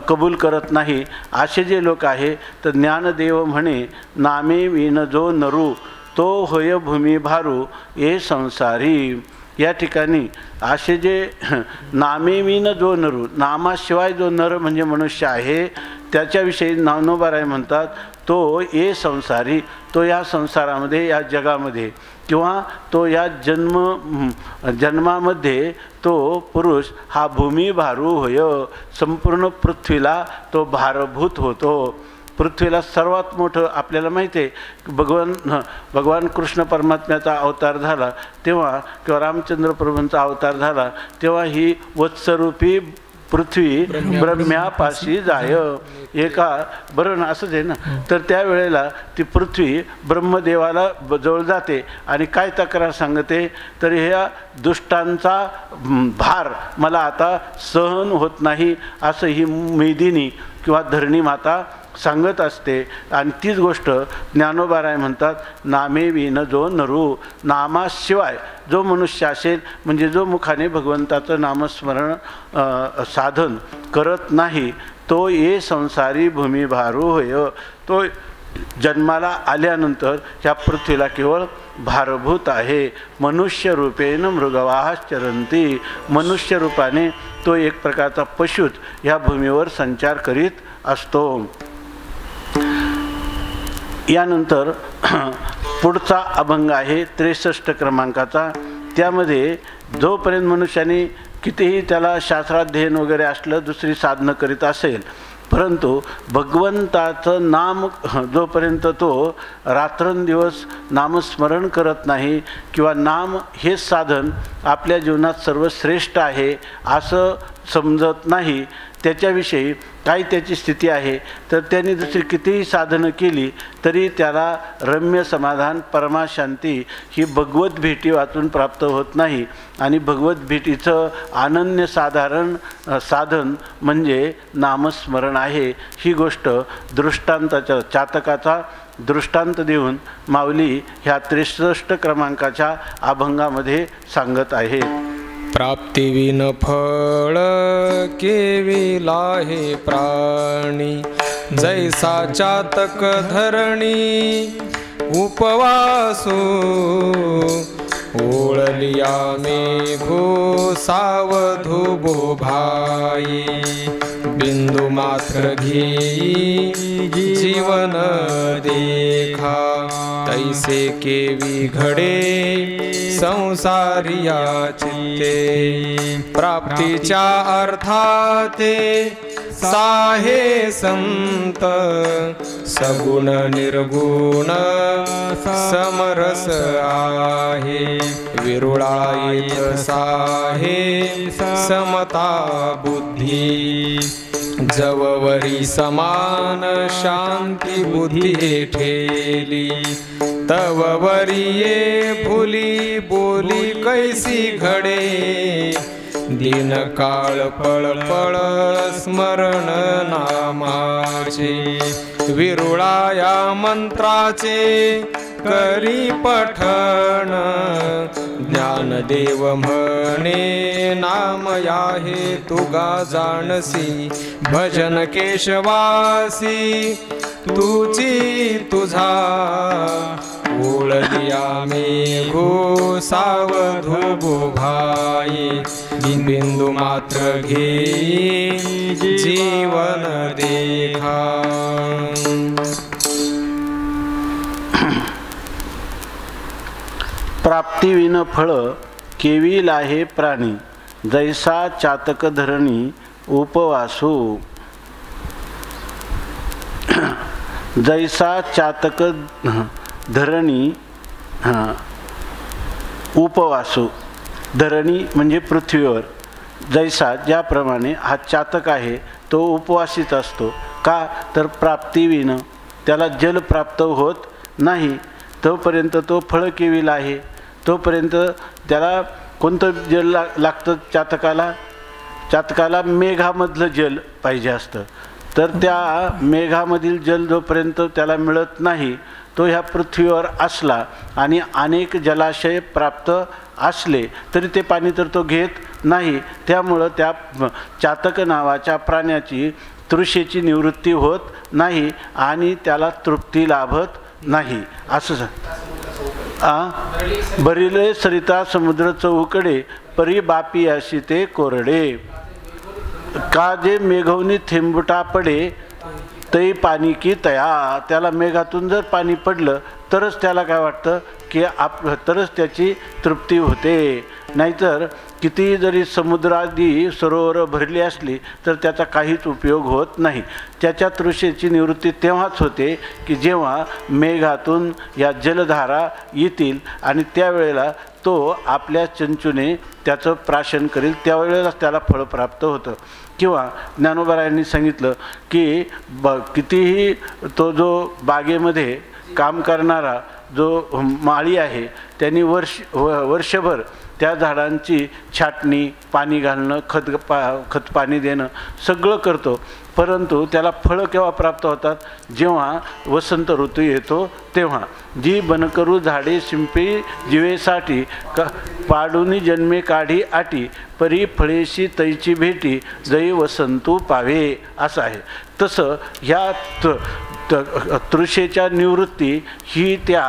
कबूल करत नाही असे जे लोक आहे, तर ज्ञानदेव म्हणे नामे विन जो नरू तो होय भूमी भारू ये संसारी. या ठिकाणी असे जे नामे विन जो नरू, नामाशिवाय जो नर म्हणजे मनुष्य आहे त्याच्याविषयी ज्ञानोबराय म्हणतात तो ये संसारी, तो या संसारामध्ये या जगामध्ये किंवा तो या जन्मामध्ये तो पुरुष हा भूमी भारू होय. संपूर्ण पृथ्वीला तो भारभूत होतो. पृथ्वीला सर्वात मोठं आपल्याला माहिती आहे भगवान कृष्ण परमात्म्याचा अवतार झाला तेव्हा किंवा रामचंद्र प्रभूंचा अवतार झाला तेव्हा ही वत्सरूपी पृथ्वी ब्रह्म्यापाशी जाय एका बरं असंच आहे ना. तर त्यावेळेला ती पृथ्वी ब्रह्मदेवाला जवळ जाते आणि काय तक्रार सांगते, तर ह्या दुष्टांचा भार मला आता सहन होत नाही असं ही मेदिनी किंवा धरणी माता सांगत असते. आणि तीच गोष्ट ज्ञानोबाराय म्हणतात नामे विन जो नरू, नामाशिवाय जो मनुष्य असेल म्हणजे जो मुखाने भगवंताचं नामस्मरण साधन करत नाही तो ये संसारी भूमी भारू होय. तो जन्माला आल्यानंतर ह्या पृथ्वीला केवळ भारभूत आहे. मनुष्य रूपेन मृगवाश्चरंती, मनुष्य रूपाने तो एक प्रकारचा पशुच ह्या भूमीवर संचार करीत असतो. यानंतर पुढचा अभंग आहे 63 क्रमांकाचा. त्यामध्ये जोपर्यंत मनुष्याने कितीही त्याला शास्त्राध्ययन वगैरे असलं, दुसरी साधनं करीत असेल, परंतु भगवंताचं नाम जोपर्यंत तो रात्रंदिवस नामस्मरण करत नाही किंवा नाम हेच साधन आपल्या जीवनात सर्वश्रेष्ठ आहे असं समजत नाही, त्याच्याविषयी काय त्याची स्थिती आहे, तर त्यांनी दुसरी कितीही साधनं केली तरी त्याला रम्य समाधान परमाशांती ही भगवत भेटी वाचून प्राप्त होत नाही. आणि भगवत भेटीचं अनन्य साधन म्हणजे नामस्मरण आहे. ही गोष्ट दृष्टांताच्या चातकाचा दृष्टांत देऊन माऊली ह्या 63 क्रमांकाच्या अभंगामध्ये सांगत आहे. प्राप्तिविन फळ केविला हे प्राणी, जैसा चातक धरणी उपवासो, ओळलिया मेघो सावधो बो भाई, बिंदू मात्र घेई जीवन देखा, तैसे केवी घडे संसारिया चित्ते, प्राप्तीच्या अर्थाते साहे संत, सगुण निर्गुण समरस आहे, विरुळायित साहे समता बुद्धी, जववरी समान शांती बुद्धी ठेली, तव वरिये भुली बोली कैसी घडे, दिन काळ पळ पळ स्मरण नामाचे, विरुळाया मंत्राचे करी पठण, ज्ञानदेव म्हणे नाम आहे तुगा जाणसी, भजन केशवासी तुची तुझा, ओळलिया मेघो सावधू बोभाई, बिंदू मात्र घेई जीवन देखा. प्राप्तीविन फळ केविल आहे प्राणी, जैसा चातक धरणी उपवासू. जैसा चातक धरणी उपवासू, धरणी म्हणजे पृथ्वीवर, जैसा ज्याप्रमाणे हा चातक आहे तो उपवासित असतो. का तर प्राप्तीविन त्याला जल प्राप्त होत नाही, तोपर्यंत तो फळ केविल आहे. तोपर्यंत त्याला कोणतं जल लागतं चातकाला? चातकाला मेघामधलं जल पाहिजे असतं. तर त्या मेघामधील जल जोपर्यंत त्याला मिळत नाही, तो ह्या पृथ्वीवर असला आणि अनेक जलाशय प्राप्त असले तरी ते पाणी तर तो घेत नाही. त्यामुळं त्या चातक नावाच्या प्राण्याची तृषेची निवृत्ती होत नाही आणि त्याला तृप्ती लाभत नाही. असं बरिले सरिता समुद्र चौकडे, परी बापी अशी ते कोरडे, का जे मेघवनी थेंबटा पडे, तै पाणी की तया. त्याला मेघातून जर पाणी पडलं तरच त्याला काय वाटतं की तरच त्याची तृप्ती होते. नाहीतर किती जरी समुद्रादी सरोवर भरली असली तर त्याचा काहीच उपयोग होत नाही. त्याच्या तृषेची निवृत्ती तेव्हाच होते की जेव्हा मेघातून या जलधारा येतील आणि त्यावेळेला तो आपल्या चंचूने त्याचं प्राशन करील, त्यावेळेलाच त्याला फळ प्राप्त होतं. किंवा ज्ञानोबारायांनी सांगितलं की कितीही तो जो बागेमध्ये काम करणारा जो माळी आहे त्यांनी वर्षभर त्या झाडांची छाटणी, पाणी घालणं, खत पाणी देणं सगळं करतो, परंतु त्याला फळं केव्हा प्राप्त होतात? जेव्हा वसंत ऋतू येतो तेव्हा. जी बनकरू झाडे शिंपी जीवेसाठी, पाडूनी जन्मे काढी आटी, परी फळेशी तैची भेटी, जई वसंतू पावे. असं आहे. तसं ह्या तृषेच्या निवृत्ती ही त्या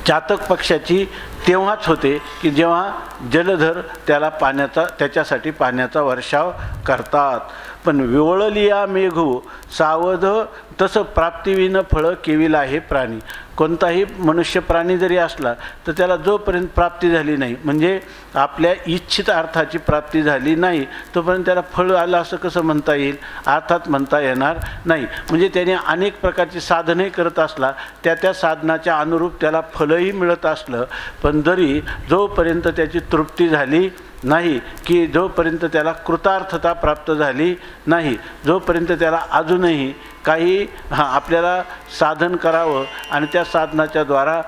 चातक पक्षाची तेव्हाच होते की जेव्हा जलधर त्याच्यासाठी पाण्याचा वर्षाव करतात. पण विवळलिया मेघू सावध, तसं प्राप्तीविन फळ केविल आहे प्राणी. कोणताही मनुष्य प्राणी जरी असला तर त्याला जोपर्यंत प्राप्ती झाली नाही, म्हणजे आपल्या इच्छित अर्थाची प्राप्ती झाली नाही, तोपर्यंत त्याला फळ आलं असं कसं म्हणता येईल? अर्थात म्हणता येणार नाही. म्हणजे त्याने अनेक प्रकारची साधने करत असला, त्या साधनाच्या अनुरूप त्याला फळही मिळत असलं, पण जरी जोपर्यंत त्याची तृप्ती झाली नाही, की जोपर्यंत त्याला कृतार्थता प्राप्त झाली नाही, जोपर्यंत त्याला अजूनही काही आपल्याला साधन करावं आणि त्या साधनाच्या द्वारा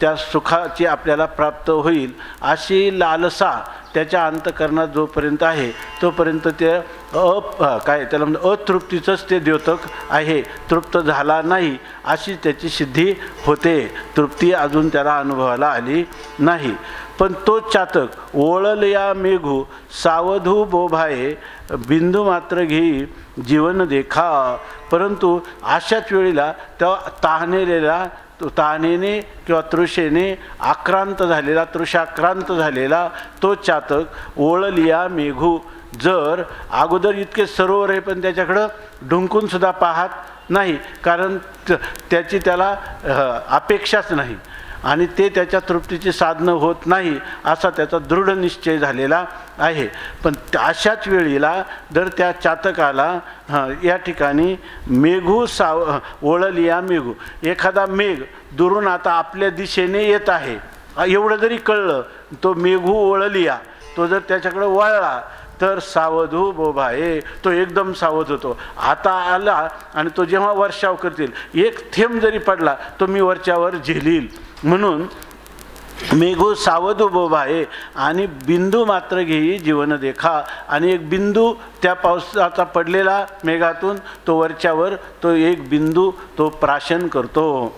त्या सुखाची आपल्याला प्राप्त होईल अशी लालसा त्याच्या अंतःकरणात जोपर्यंत आहे तोपर्यंत ते त्याला म्हणजे अतृप्तीचंच ते द्योतक आहे. तृप्त झाला नाही अशी त्याची सिद्धी होते. तृप्ती अजून त्याला अनुभवाला आली नाही. पण तो चातक ओळलया मेघू सावधू बोभाये, बिंदू मात्र घेई जीवन देखा. परंतु अशाच वेळेला त्या तहानेने किंवा तृषेने आक्रांत झालेला, तृषाक्रांत झालेला तो चातक ओळलिया मेघू, जर अगोदर इतके सरोवर आहे पण त्याच्याकडं ढुंकून सुद्धा पाहत नाही, कारण त्याची त्याला अपेक्षाच नाही आणि ते त्याच्या तृप्तीची साधनं होत नाही असा त्याचा दृढ निश्चय झालेला आहे. पण अशाच वेळेला जर त्या चातकाला या ठिकाणी मेघू ओळलिया मेघू, एखादा मेघ दुरून आता आपल्या दिशेने येत आहे एवढं जरी कळलं, तो मेघू ओळलिया, तो जर त्याच्याकडे वळला तर सावधू बोभाये, तो एकदम सावध होतो. आता आला आणि तो जेव्हा वर्षाव करतील, एक थेंब जरी पडला तो मी वरच्यावर झेलील. म्हणून मेघो सावध बोभाये आणि बिंदू मात्र घेई जीवन देखा. आणि एक बिंदू त्या पावसाचा पडलेला मेघातून तो वरच्यावर तो एक बिंदू तो प्राशन करतो.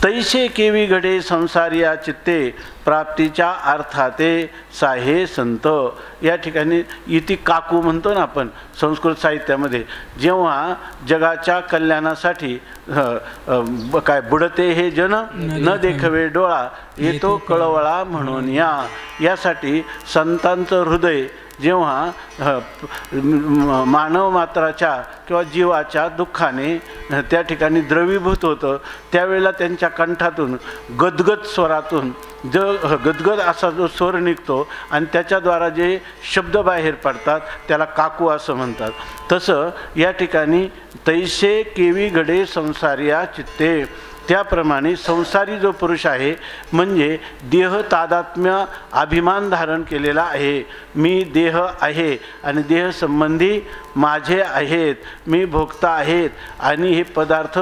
तैसे केवी घडे संसारिया चित्ते प्राप्तीच्या अर्थाते साहे संत. या ठिकाणी इति काकू म्हणतो ना आपण संस्कृत साहित्यामध्ये, जेव्हा जगाच्या कल्याणासाठी काय बुडते हे जन न देखवे डोळा येतो कळवळा म्हणून यासाठी संतांचं हृदय जेव्हा मानव मात्राच्या किंवा जीवाच्या दुःखाने त्या ठिकाणी द्रवीभूत होतं, त्यावेळेला त्यांच्या कंठातून गदगद स्वरातून गदगद असा जो स्वर निघतो आणि त्याच्याद्वारा जे शब्द बाहेर पडतात त्याला काकू असं म्हणतात. तसं या ठिकाणी तैसे केवी घडे संसारिया चित्ते, त्याप्रमाणे संसारी जो पुरुष आहे म्हणजे देह तादात्म्य अभिमान धारण केलेला आहे. मी देह आहे आणि देह संबंधी माझे आहेत, मी भोगता आहेत आणि हे पदार्थ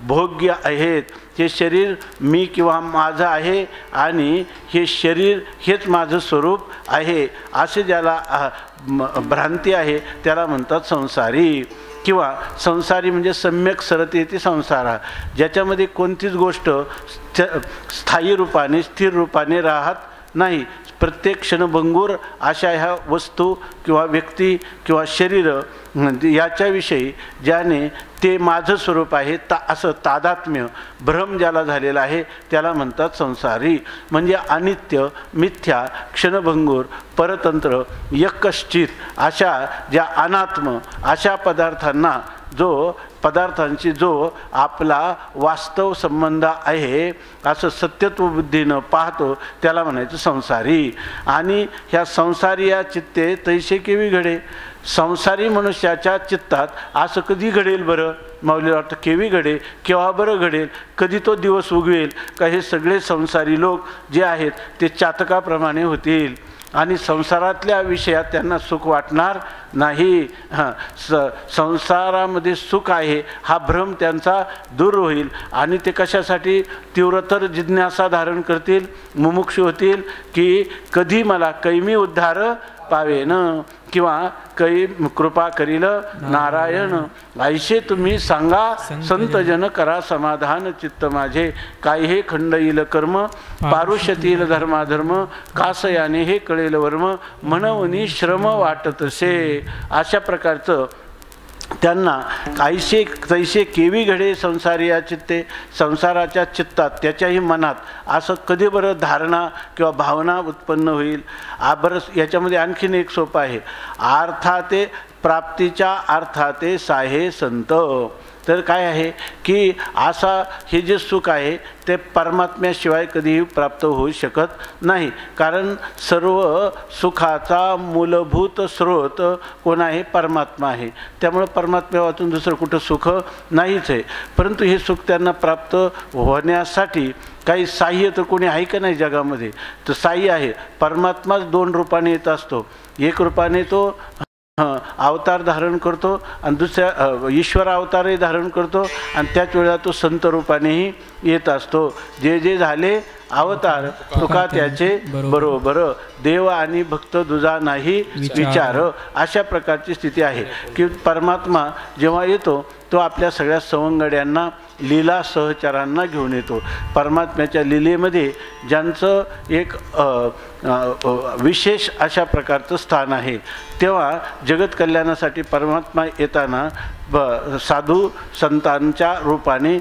भोग्य आहेत. हे शरीर मी किंवा माझं आहे आणि हे शरीर हेच माझं स्वरूप आहे असे ज्याला भ्रांती आहे त्याला म्हणतात संसारी. किंवा संसारी म्हणजे सम्यक सरते ती संसारा, ज्याच्यामध्ये कोणतीच गोष्ट स्थायी रूपाने स्थिर रूपाने राहत नाही. प्रत्येक क्षणभंगूर अशा ह्या वस्तू किंवा व्यक्ती किंवा शरीर याच्याविषयी ज्याने ते माझं स्वरूप आहे असं तादात्म्य भ्रम ज्याला झालेला आहे त्याला म्हणतात संसारी. म्हणजे अनित्य मिथ्या क्षणभंगूर परतंत्र यकश्चित अशा ज्या अनात्म अशा पदार्थांची जो आपला वास्तव संबंध आहे असं सत्यत्व बुद्धीनं पाहतो त्याला म्हणायचं संसारी. आणि ह्या संसारी या चित्ते तैसे केवी घडे, संसारी मनुष्याच्या चित्तात असं कधी घडेल बरं? माऊली वाटतं केवी घडे, केव्हा बरं घडेल, कधी तो दिवस उगवेल का हे सगळे संसारी लोक जे आहेत ते चातकाप्रमाणे होतील आणि संसारातल्या विषयात त्यांना सुख वाटणार नाही. संसारामध्ये सुख आहे हा भ्रम त्यांचा दूर होईल आणि ते कशासाठी तीव्रतर जिज्ञासा धारण करतील, मुमुक्षु होतील की कधी मला कैमी उद्धार पावेन किंवा कै कृपा करील नारायण. ऐसे तुम्ही सांगा संतजन करा समाधान चित्त माझे, काय हे खंड येईल कर्म पारुष्यतील धर्माधर्म कासयाने हे कळेल वर्म म्हणून श्रम वाटतसे. अशा प्रकारचं त्यांना ऐसे तैसे केवी घडे संसारिया चित्ते, संसाराच्या चित्तात त्याच्याही मनात असं कधी बरं धारणा किंवा भावना उत्पन्न होईल. बरं याच्यामध्ये आणखीन एक सोपं आहे, अर्थाते प्राप्तीच्या अर्थाते साहे संत. तर काय आहे की असा हे जे सुख आहे ते परमात्म्याशिवाय कधीही प्राप्त होऊ शकत नाही. कारण सर्व सुखाचा मूलभूत स्रोत कोण आहे? परमात्मा आहे. त्यामुळे परमात्म्यावाचून दुसरं कुठं सुख नाहीच आहे. परंतु हे सुख त्यांना प्राप्त होण्यासाठी काही साह्य तर कोणी आहे का नाही जगामध्ये? तर साह्य आहे. परमात्माच दोन रूपाने येत असतो. एक रूपाने तो अवतार धारण करतो आणि दुसऱ्या ईश्वर अवतारही धारण करतो आणि त्याच वेळेला तो संत रूपानेही येत असतो. जे जे झाले अवतार तुका त्याचे बरोबर, देव आणि भक्त दुजा नाही विचार. अशा प्रकारची स्थिती आहे की परमात्मा जेव्हा येतो तो आपल्या सगळ्या सवंगड्यांना लीला सहचरांना घेऊन येतो. परमात्म्याच्या लीलेमध्ये ज्यांचं एक विशेष अशा प्रकारचं स्थान आहे, तेव्हा जगत कल्याणासाठी परमात्मा येताना साधू संतांच्या रूपाने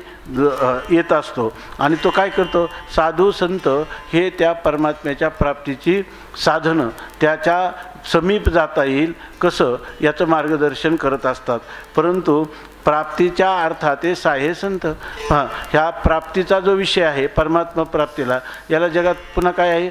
येत असतो. आणि तो काय करतो? साधू संत हे त्या परमात्म्याच्या प्राप्तीची साधनं त्याच्या समीप जाता येईल कसं याचं मार्गदर्शन करत असतात. परंतु प्राप्तीच्या अर्थाते साहे संत, ह्या प्राप्तीचा जो विषय आहे परमात्मा प्राप्तीला, याला जगात पुन्हा काय आहे?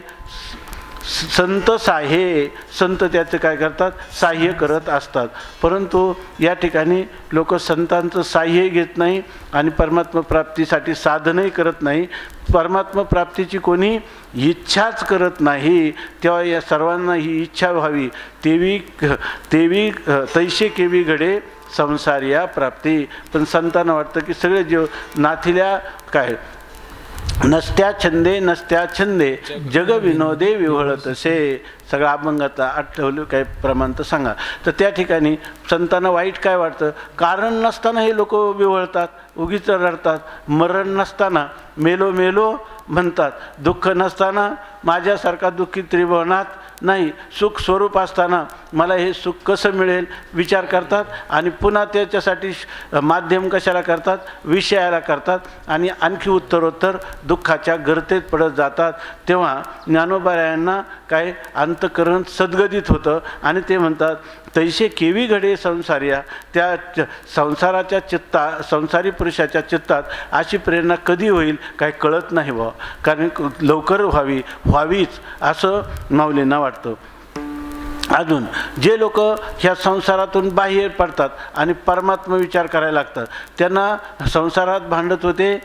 संत साहे, संत त्याचं काय करतात, साह्य करत असतात. परंतु या ठिकाणी लोक संतांचं साह्य घेत नाही आणि परमात्मा प्राप्तीसाठी साधनही करत नाही. परमात्मा प्राप्तीची कोणी इच्छाच करत नाही. तेव्हा या सर्वांना ही इच्छा व्हावी. तेवी तैसे केवी घडे संसारिया प्राप्ती. पण संतांना वाटतं की सगळे जीव नाथिल्या काय नसत्या छंदे जग विनोदे विव्हळतसे. सगळं अभंगातला आठवलं काय प्रमाण तर सांगा. तर त्या ठिकाणी संतांना वाईट काय वाटतं, कारण नसताना हे लोक विव्हळतात, उगीच रडतात. मरण नसताना मेलो मेलो म्हणतात, दुःख नसताना माझ्यासारखा दुःखी त्रिभुवनात नाही, सुख स्वरूप असताना मला हे सुख कसं मिळेल विचार करतात. आणि पुन्हा त्याच्यासाठी माध्यम कशाला करतात, विषयाला करतात आणि आणखी उत्तरोत्तर दुःखाच्या गर्तेत पडत जातात. तेव्हा ज्ञानोबा काय अंतकरण सद्गदित होतं आणि ते म्हणतात तैसे केवी घडे संसारिया. त्या संसाराच्या संसारी पुरुषाच्या चित्तात अशी प्रेरणा कधी होईल काय कळत नाही बुवा, कारण लवकर व्हावीच असं माऊलींना वाटतं. अजून जे लोक ह्या संसारातून बाहेर पडतात आणि परमात्मा विचार करायला लागतात, त्यांना संसारात भांडत होते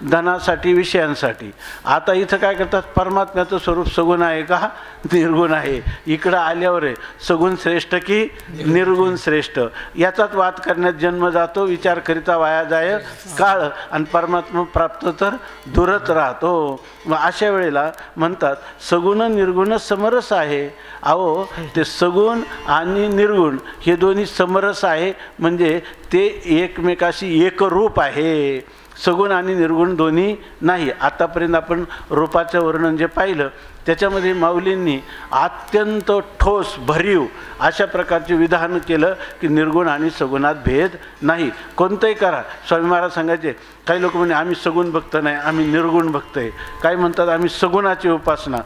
धनासाठी, विषयांसाठी. आता इथं काय करतात, परमात्म्याचं स्वरूप सगुण आहे का निर्गुण आहे, इकडं आल्यावर आहे सगुण श्रेष्ठ की निर्गुण श्रेष्ठ, याचाच वाद करण्यात जन्म जातो. विचार करिता वाया जाय काळ आणि परमात्मा प्राप्त तर दूरच राहतो. मग अशा वेळेला म्हणतात सगुण निर्गुण समरस आहे. अहो ते सगुण आणि निर्गुण हे दोन्ही समरस आहे, म्हणजे ते एकमेकाशी एकरूप आहे. सगुण आणि निर्गुण दोन्ही नाही. आतापर्यंत आपण रूपाचं वर्णन जे पाहिलं त्याच्यामध्ये माऊलींनी अत्यंत ठोस भरीव अशा प्रकारचे विधान केलं की निर्गुण आणि सगुणात भेद नाही. कोणतंही करा. स्वामी महाराज सांगायचे, काही लोक म्हणे आम्ही सगुण भक्त नाही, आम्ही निर्गुण भक्त आहे. काही म्हणतात आम्ही सगुणाची उपासना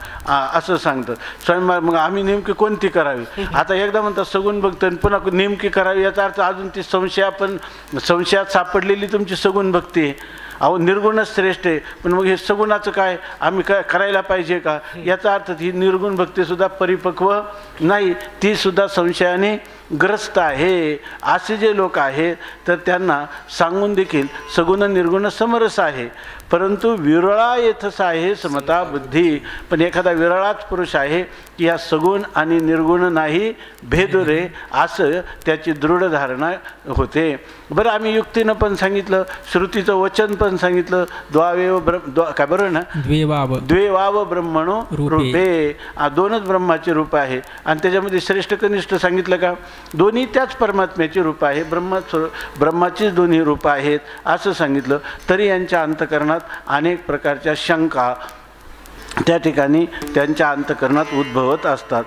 असं सांगतात स्वामी महाराज. मग आम्ही नेमकी कोणती करावी? आता एकदा म्हणतात सगुण भक्त आणि पुन्हा नेमकी करावी, याचा अर्थ अजून ती संशयात सापडलेली तुमची सगुण भक्ती आहे. अहो निर्गुणच श्रेष्ठ आहे, पण मग हे सगुणाचं काय आम्ही काय करायला पाहिजे का? याचा अर्थ ही निर्गुण भक्तीसुद्धा परिपक्व नाही, तीसुद्धा संशयाने ग्रस्त आहे. असे जे लोक आहेत तर त्यांना सांगून देखील सगुण निर्गुण समरस आहे, परंतु विरळा येथस आहे समता बुद्धी. पण एखादा विरळाच पुरुष आहे की या सगुण आणि निर्गुण नाही भेद रे, असं त्याची दृढ धारणा होते. बरं आम्ही युक्तीनं पण सांगितलं, श्रुतीचं वचन पण सांगितलं, काय बरोबर ना, द्वेवाव ब्रह्मणो रूपे. दोनच ब्रह्माचे रूप आहे आणि त्याच्यामध्ये श्रेष्ठ कनिष्ठ सांगितलं का? दोन्ही त्याच परमात्म्याची रूप आहे, ब्रह्माचीच दोन्ही रूप आहेत असं सांगितलं. तरी यांच्या अंतकरणात अनेक प्रकारच्या शंका त्या ठिकाणी त्यांच्या अंतकरणात उद्भवत असतात.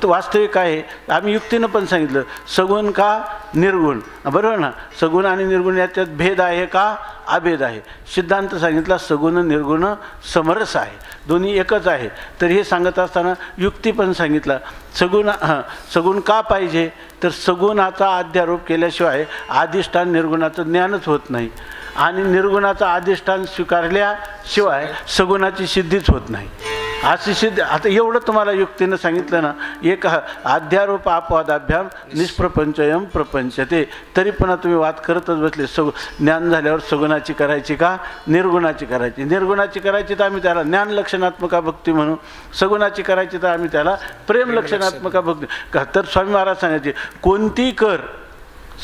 वास्तविक आहे आम्ही युक्तीनं पण सांगितलं सगुण का निर्गुण, बरोबर ना. सगुण आणि निर्गुण याच्यात भेद आहे का अभेद आहे. सिद्धांत सांगितला सगुण निर्गुण समरस आहे, दोन्ही एकच आहे. तर हे सांगत असताना युक्ती पण सांगितलं सगुण का पाहिजे, तर सगुणाचा अध्यारोप केल्याशिवाय अधिष्ठान निर्गुणाचं ज्ञानच होत नाही आणि निर्गुणाचा अधिष्ठान स्वीकारल्याशिवाय सगुणाची सिद्धीच होत नाही. अशी सिद्धी आता एवढं तुम्हाला युक्तीनं सांगितलं ना, एक अध्यारोप अपवादाभ्याम निष्प्रपंचयम प्रपंचते. तरी पुन्हा तुम्ही वाद करतच बसले. ज्ञान झाल्यावर सगुणाची करायची का निर्गुणाची करायची? निर्गुणाची करायची तर आम्ही त्याला ज्ञान लक्षणात्मका भक्ती म्हणू, सगुणाची करायची तर आम्ही त्याला प्रेम लक्षणात्मका भक्ती का. तर स्वामी महाराज सांगायचे कोणती कर,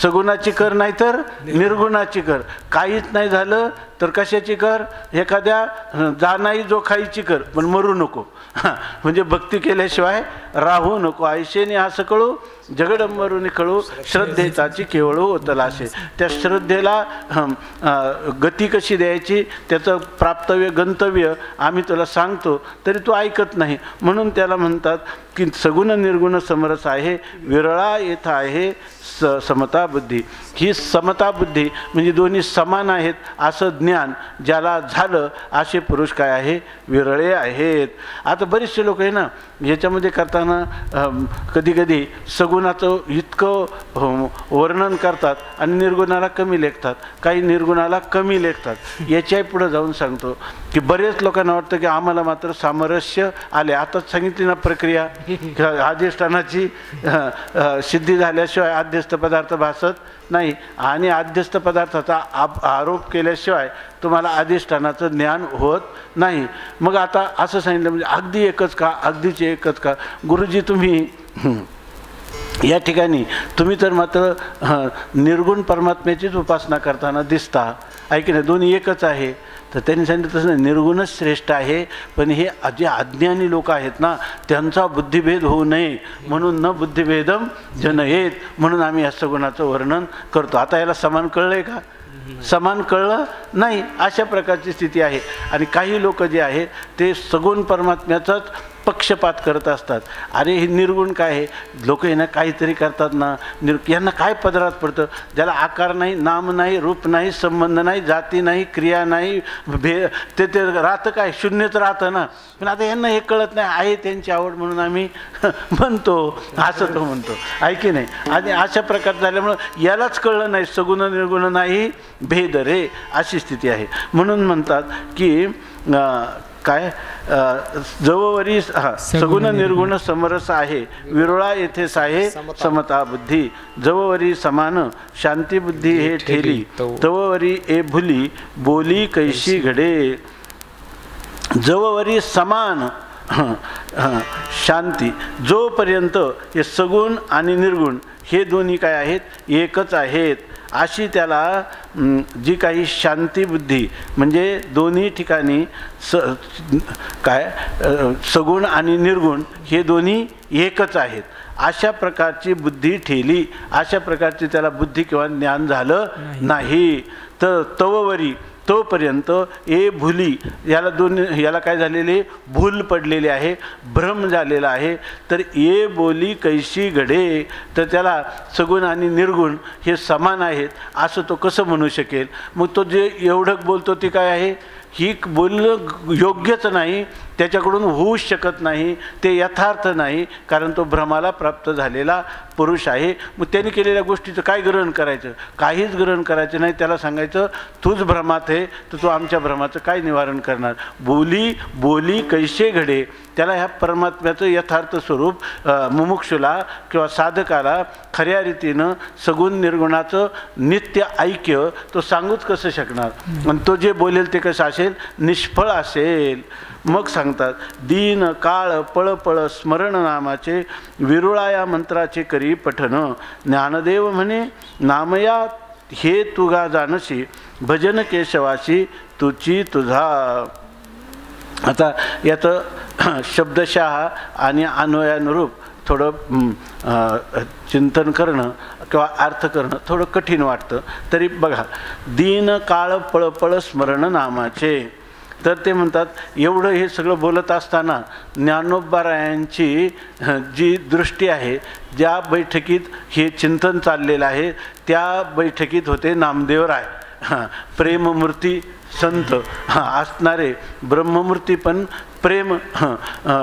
सगुणाची कर नाही तर निर्गुणाची कर. काहीच नाही झालं तर कशाची कर? एखाद्या जाणाई जोखाईची कर, पण मरू नको. म्हणजे भक्ती केल्याशिवाय राहू नको. आयशेने असं कळू जगडंबरून कळू श्रद्धेचाची केवळ ओतलाशे. त्या श्रद्धेला गती कशी द्यायची, त्याचं प्राप्तव्य गंतव्य आम्ही तुला सांगतो तरी तू ऐकत नाही. म्हणून त्याला म्हणतात की सगुण निर्गुण समरस आहे, विरळा येथ आहे समता बुद्धी. ही समता बुद्धी म्हणजे दोन्ही समान आहेत असं ज्ञान ज्याला झालं असे पुरुष काय आहे, विरळे आहेत. आता बरेचसे लोक आहे ना याच्यामध्ये करताना कधी कधी सगुणाचं इतकं वर्णन करतात आणि निर्गुणाला कमी लेखतात, काही निर्गुणाला कमी लेखतात. याच्याही पुढं जाऊन सांगतो की बरेच लोकांना वाटतं की आम्हाला मात्र सामरस्य आले. आताच सांगितली ना प्रक्रिया, अधिष्ठानाची सिद्धी झाल्याशिवाय अध्यस्त पदार्थ भासत नाही आणि अध्यस्त पदार्थाचा आरोप केल्याशिवाय तुम्हाला अधिष्ठानाचं ज्ञान होत नाही. मग आता असं सांगितलं म्हणजे अगदी एकच का, अगदीच एकच का? गुरुजी तुम्ही या ठिकाणी तुम्ही तर मात्र निर्गुण परमात्म्याचीच उपासना करताना दिसता, आहे की नाही? दोन्ही एकच आहे. तर त्यांनी सांगितलं तसं निर्गुणच श्रेष्ठ आहे, पण हे जे अज्ञानी लोक आहेत ना त्यांचा बुद्धिभेद होऊ नये म्हणून न बुद्धिभेदम जनयेत, म्हणून आम्ही या सगुणाचं वर्णन करतो. आता याला समान कळलंय का? समान कळलं नाही. अशा प्रकारची स्थिती आहे. आणि काही लोक जे आहेत ते सगुण परमात्म्याचाच पक्षपात करत असतात. अरे हे निर्गुण काय आहे? लोक यांना काहीतरी करतात ना, यांना काय पदरात पडतं? ज्याला आकार नाही, नाम नाही, रूप नाही, संबंध नाही, जाती नाही, क्रिया नाही, ते राहतं काय? शून्यच राहतं ना. पण आता यांना हे कळत नाही, आहे त्यांची आवड म्हणून आम्ही म्हणतो, असं तो म्हणतो, आहे की नाही? आणि अशा प्रकार झाल्यामुळं यालाच कळलं नाही सगुण निर्गुण नाही भेद रे, अशी स्थिती आहे. म्हणून म्हणतात की काय जववरी सगुण निर्गुण समरस आहे, विरळा येथेच आहे समता बुद्धी. जववरी समान शांती बुद्धी हे ठेली, तववरी ए भुली बोली कैशी घडे. जववरी समान शांती, जोपर्यंत हे सगुण आणि निर्गुण हे दोन्ही काय आहेत, एकच आहेत, अशी त्याला जी काही शांती बुद्धी म्हणजे दोन्ही ठिकाणी काय सगुण आणि निर्गुण हे दोन्ही एकच आहेत अशा प्रकारची बुद्धी ठेली, अशा प्रकारची त्याला बुद्धी किंवा ज्ञान झालं नाही. तर तववरी तोपर्यंत ए भुली, याला काय झालेले, भूल पडलेली आहे, भ्रम झालेला आहे. तर ए बोली कैशी घडे, तर त्याला सगुण आणि निर्गुण हे समान आहेत असं तो कसं म्हणू शकेल? मग तो जे एवढं बोलतो ते काय आहे, ही बोलणं योग्यच नाही, त्याच्याकडून होऊच शकत नाही, ते यथार्थ नाही, कारण तो भ्रमाला प्राप्त झालेला पुरुष आहे. मग त्यांनी केलेल्या गोष्टीचं काय ग्रहण करायचं? काहीच ग्रहण करायचं नाही. त्याला सांगायचं तूच भ्रमात आहे, तर तू आमच्या भ्रमाचं काय निवारण करणार? बोली कैसे घडे, त्याला ह्या परमात्म्याचं यथार्थ स्वरूप मुमुक्षुला किंवा साधकाला खऱ्या रीतीनं सगुण निर्गुणाचं नित्य ऐक्य तो सांगूच कसं शकणार? आणि तो जे बोलेल ते कसं असेल, निष्फळ असेल. मग सांगतात दीन काळ पळपळ स्मरण नामाचे, विरुळाया मंत्राचे करी पठन. ज्ञानदेव म्हणे नामया हे तुगा जानशी, भजन केशवाशी तुची तुझा. आता याचं शब्दशः आणि अन्वयानुरूप थोडं चिंतन करणं किंवा अर्थ करणं थोडं कठीण वाटतं. तरी बघा, दीन काळ पळपळ स्मरण नामाचे, तर ते म्हणतात एवढं हे सगळं बोलत असताना ज्ञानोबारायांची जी दृष्टी आहे, ज्या बैठकीत हे चिंतन चाललेलं आहे त्या बैठकीत होते नामदेवराय, प्रेममूर्ती संत असणारे, ब्रह्ममूर्ती पण प्रेम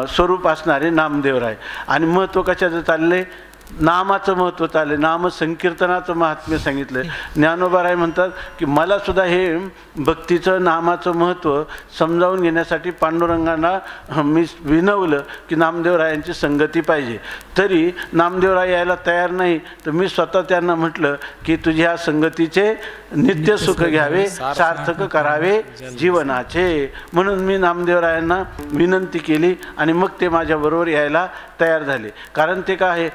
स्वरूप असणारे नामदेवराय. आणि महत्त्व कशाचं चालले? नामाचं महत्त्व चालले, नाम संकीर्तनाचं महात्म्य सांगितलं. ज्ञानोबाराय म्हणतात की मला सुद्धा हे भक्तीचं नामाचं महत्त्व समजावून घेण्यासाठी पांडुरंगांना मी विनवलं की नामदेवरायांची संगती पाहिजे. तरी नामदेवराय यायला तयार नाही, तर मी स्वतः त्यांना म्हटलं की तुझ्या संगतीचे नित्य सुख घ्यावे, सार्थक करावे जीवनाचे. म्हणून मी नामदेवरायांना विनंती केली आणि मग ते माझ्याबरोबर यायला तयार झाले. कारण ते काय आहे,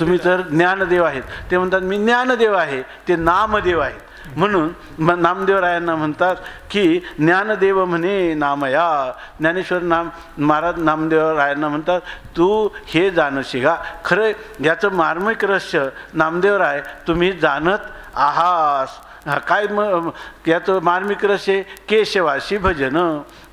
तुम्ही तर ज्ञानदेव आहेत, ते म्हणतात मी ज्ञानदेव आहे, ते नामदेव आहेत. म्हणून नामदेवरायांना म्हणतात की ज्ञानदेव म्हणे नामया. ज्ञानेश्वर महाराज नामदेवरायांना म्हणतात तू हे जानशी का. खरं याचं मार्मिक रहस्य नामदेवराय तुम्ही जाणत आहात. काय याचं मार्मिक रहस्य? केशवाशी भजन.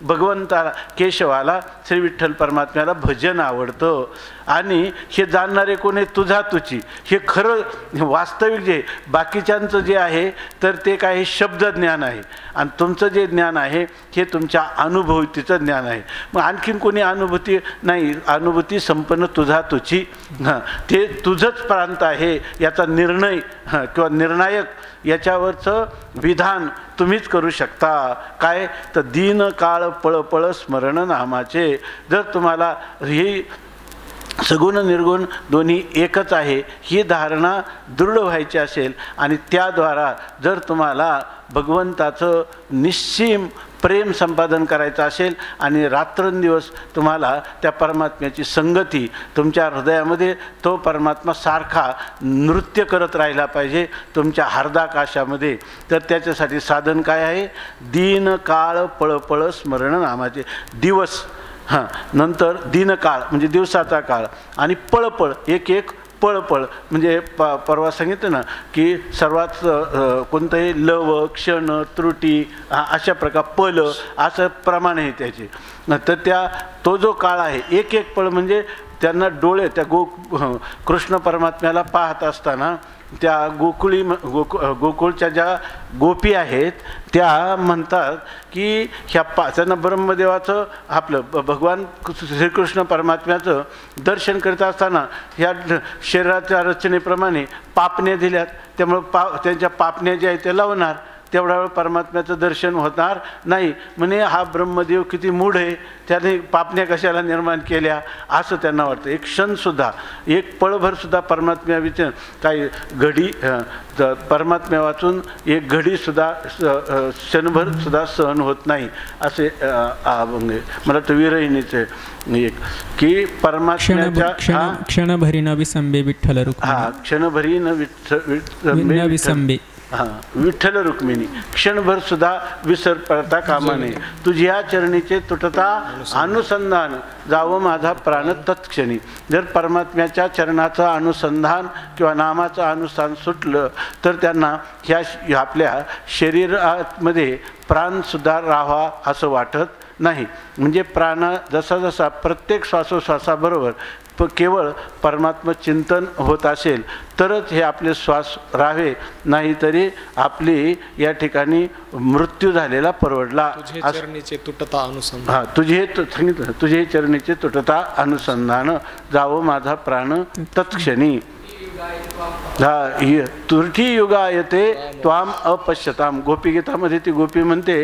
भगवंताला केशवाला श्री विठ्ठल परमात्म्याला भजन आवडतं. आणि हे जाणणारे कोण आहे? तुझा तुची. हे खरं वास्तविक जे बाकीच्यांचं जे आहे तर ते काय शब्दज्ञान आहे आणि तुमचं जे ज्ञान आहे हे तुमच्या अनुभूतीचं ज्ञान आहे. मग आणखीन कोणी अनुभूती नाही, अनुभूती संपन्न तुझा तुची. ते तुझंच प्रांत आहे याचा निर्णय किंवा निर्णायक याच्यावरचं विधान तुम्हीच करू शकता. काय तर दीन काळ पळपळ स्मरण नामाचे. जर तुम्हाला ही सगुण निर्गुण दोन्ही एकच आहे ही धारणा दृढ व्हायची असेल आणि त्याद्वारा जर तुम्हाला भगवंताचं निश्चिम प्रेम संपादन करायचं असेल आणि रात्रंदिवस तुम्हाला त्या परमात्म्याची संगती तुमच्या हृदयामध्ये तो परमात्मा सारखा नृत्य करत राहिला पाहिजे तुमच्या हार्दाकाशामध्ये, तर त्याच्यासाठी साधन काय आहे? दीन काळ पळपळ स्मरण नामाचे. दिवस नंतर दिनकाळ म्हणजे दिवसाचा काळ आणि पळपळ एक एक पळपळ म्हणजे परवा सांगितलं ना की सर्वात कोणतंही लव क्षण त्रुटी अशा प्रकार पल असं प्रमाण आहे त्याचे. तर तो जो काळ आहे एक एक पळ म्हणजे त्यांना डोळे त्या कृष्ण परमात्म्याला पाहत असताना त्या गोकुळच्या ज्या गोपी आहेत त्या म्हणतात की ह्या त्यांना ब्रह्मदेवाचं आपलं भगवान श्रीकृष्ण परमात्म्याचं दर्शन करत असताना ह्या शरीराच्या रचनेप्रमाणे पापण्या दिल्यात, त्यामुळं त्यांच्या पापण्या ज्या आहेत त्या लावणार, तेवढा वेळ परमात्म्याचं दर्शन होणार नाही. म्हणे हा ब्रह्मदेव किती मूढ आहे, त्याने पापण्या कशाला निर्माण केल्या असं त्यांना वाटतं. एक क्षणसुद्धा एक पळभरसुद्धा परमात्म्याविषयी काही घडी परमात्म्या वाचून एक घडीसुद्धा क्षणभरसुद्धा सहन होत नाही असे मला तर विरहिणीचे एक की परमात्म्याच्या क्षणभरी न विसंबे विठ्ठल रुक्मिणी. क्षणभरी न विसंबे विठ्ठल रुक्मिणी क्षणभर सुद्धा विसर पडता कामा नये. तुझ्या चरणीचे तुटता अनुसंधान जावं माझा प्राण तत्क्षणी. जर परमात्म्याच्या चरणाचं अनुसंधान किंवा नामाचं अनुसंधान सुटलं तर त्यांना ह्या आपल्या शरीरामध्ये प्राणसुद्धा राहावा असं वाटत नाही. म्हणजे प्राण जसा जसा प्रत्येक श्वासोश्वासाबरोबर केवळ परमात्मा चिंतन होत असेल तरच हे आपले श्वास राहावे, नाहीतरी आपली या ठिकाणी मृत्यू झालेला परवडला. चरणीचे तुटता अनुसंधान तुझे चरणीचे तुटता अनुसंधान जावं माझा प्राण तत्क्षणी. तुरठी युगा येते त्वाम अपश्यताम. गोपीगीतामध्ये ती गोपी म्हणते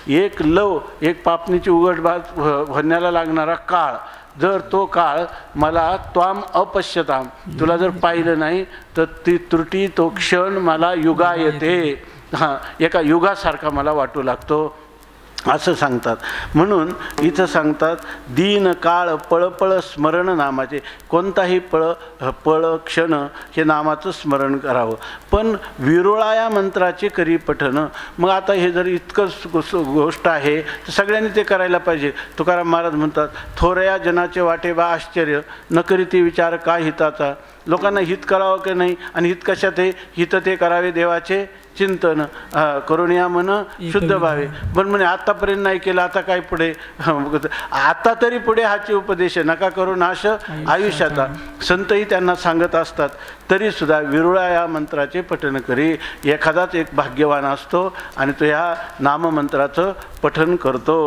एक लव एक पापणीची उघडबाज होण्याला लागणारा काळ, जर तो काळ मला त्वाम अपश्यताम तुला जर पाहिलं नाही तर ती त्रुटी तो क्षण मला युगा येते एका युगासारखा मला वाटू लागतो असं सांगतात. म्हणून इथं सांगतात दीन काळ पळपळ स्मरण नामाचे. कोणताही पळ क्षण हे नामाचं स्मरण करावं. पण विरोळा या मंत्राचे करी पठण. मग आता हे जर इतकं गोष्ट आहे तर सगळ्यांनी ते करायला पाहिजे. तुकाराम महाराज म्हणतात थोरया जनाचे वाटे बा आश्चर्य न करीती विचार का हिताचा. लोकांना हित करावं की नाही आणि हित कशात आहे? हित ते करावे देवाचे चिंतन करून या मन शुद्ध व्हावे. पण म्हणे आतापर्यंत नाही केलं आता काय पुढे? आता तरी पुढे हाची उपदेश नका करू नाश आयुष्याचा. संतही त्यांना सांगत असतात तरीसुद्धा विरुळा या मंत्राचे पठण करी. एखादाच एक भाग्यवान असतो आणि तो ह्या नाममंत्राचं पठण करतो.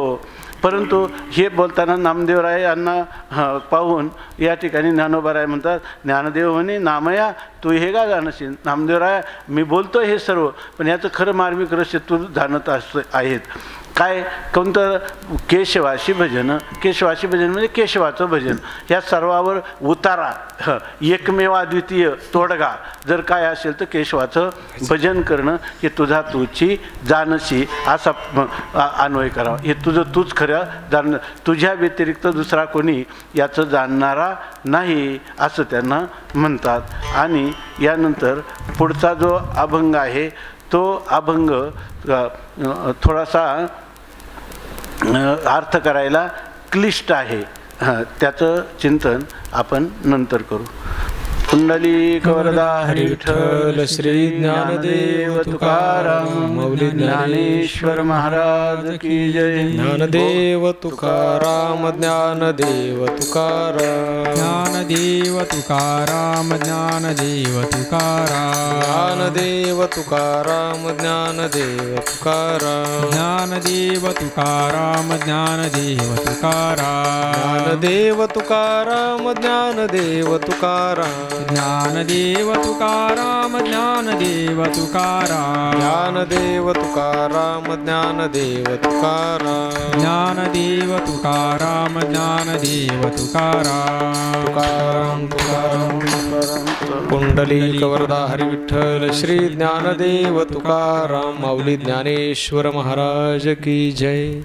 परंतु हे बोलताना नामदेवराय यांना पाहून या ठिकाणी ज्ञानोबाराय म्हणतात ज्ञानदेव म्हणे नामया तू हे का जाणशील. नामदेवराय मी बोलतो हे सर्व पण याचं खरं मार्मिक रहस्य तू जाणत आहेत. काय कोणतं केशवाशी भजन. केशवाशी भजन म्हणजे केशवाचं भजन. या सर्वावर उतारा एकमेवाद्वितीय तोडगा जर काय असेल तर केशवाचं भजन करणं हे तुझा तूची जानशी असा अन्वय करावा. हे तुझं तूच खरं जाण, तुझ्या व्यतिरिक्त दुसरा कोणी याचं जाणणारा नाही असं त्यांना म्हणतात. आणि यानंतर पुढचा जो अभंग आहे तो अभंग थोडासा अर्थ करायला क्लिष्ट आहे. त्याचं चिंतन आपण नंतर करू. पुंडलिक वरदा हरी विठ्ठल श्री ज्ञानदेव तुकाराम मौली ज्ञानेश्वर महाराज की जय. ज्ञानदेव तुकाराम ज्ञानदेव तुकाराम ज्ञानदेव तुकाराम ज्ञानदेव तुकाराम ज्ञानदेव तुकाराम ज्ञानदेव तुकाराम ज्ञानदेव तुकाराम ज्ञानदेव तुकाराम ज्ञानदेव तुकाराम ज्ञानदेव तुकाराम ज्ञानदेव तुकाराम ज्ञानदेव तुकाराम ज्ञानदेव तुकाराम ज्ञानदेव तुकाराम ज्ञानदेव तुकाराम ज्ञानदेव तुकाराम तुकाराम तुकाराम पुंडलिक वरदा हरी विठ्ठल श्री ज्ञानदेव तुकाराम माऊली ज्ञानेश्वर महाराज की जय.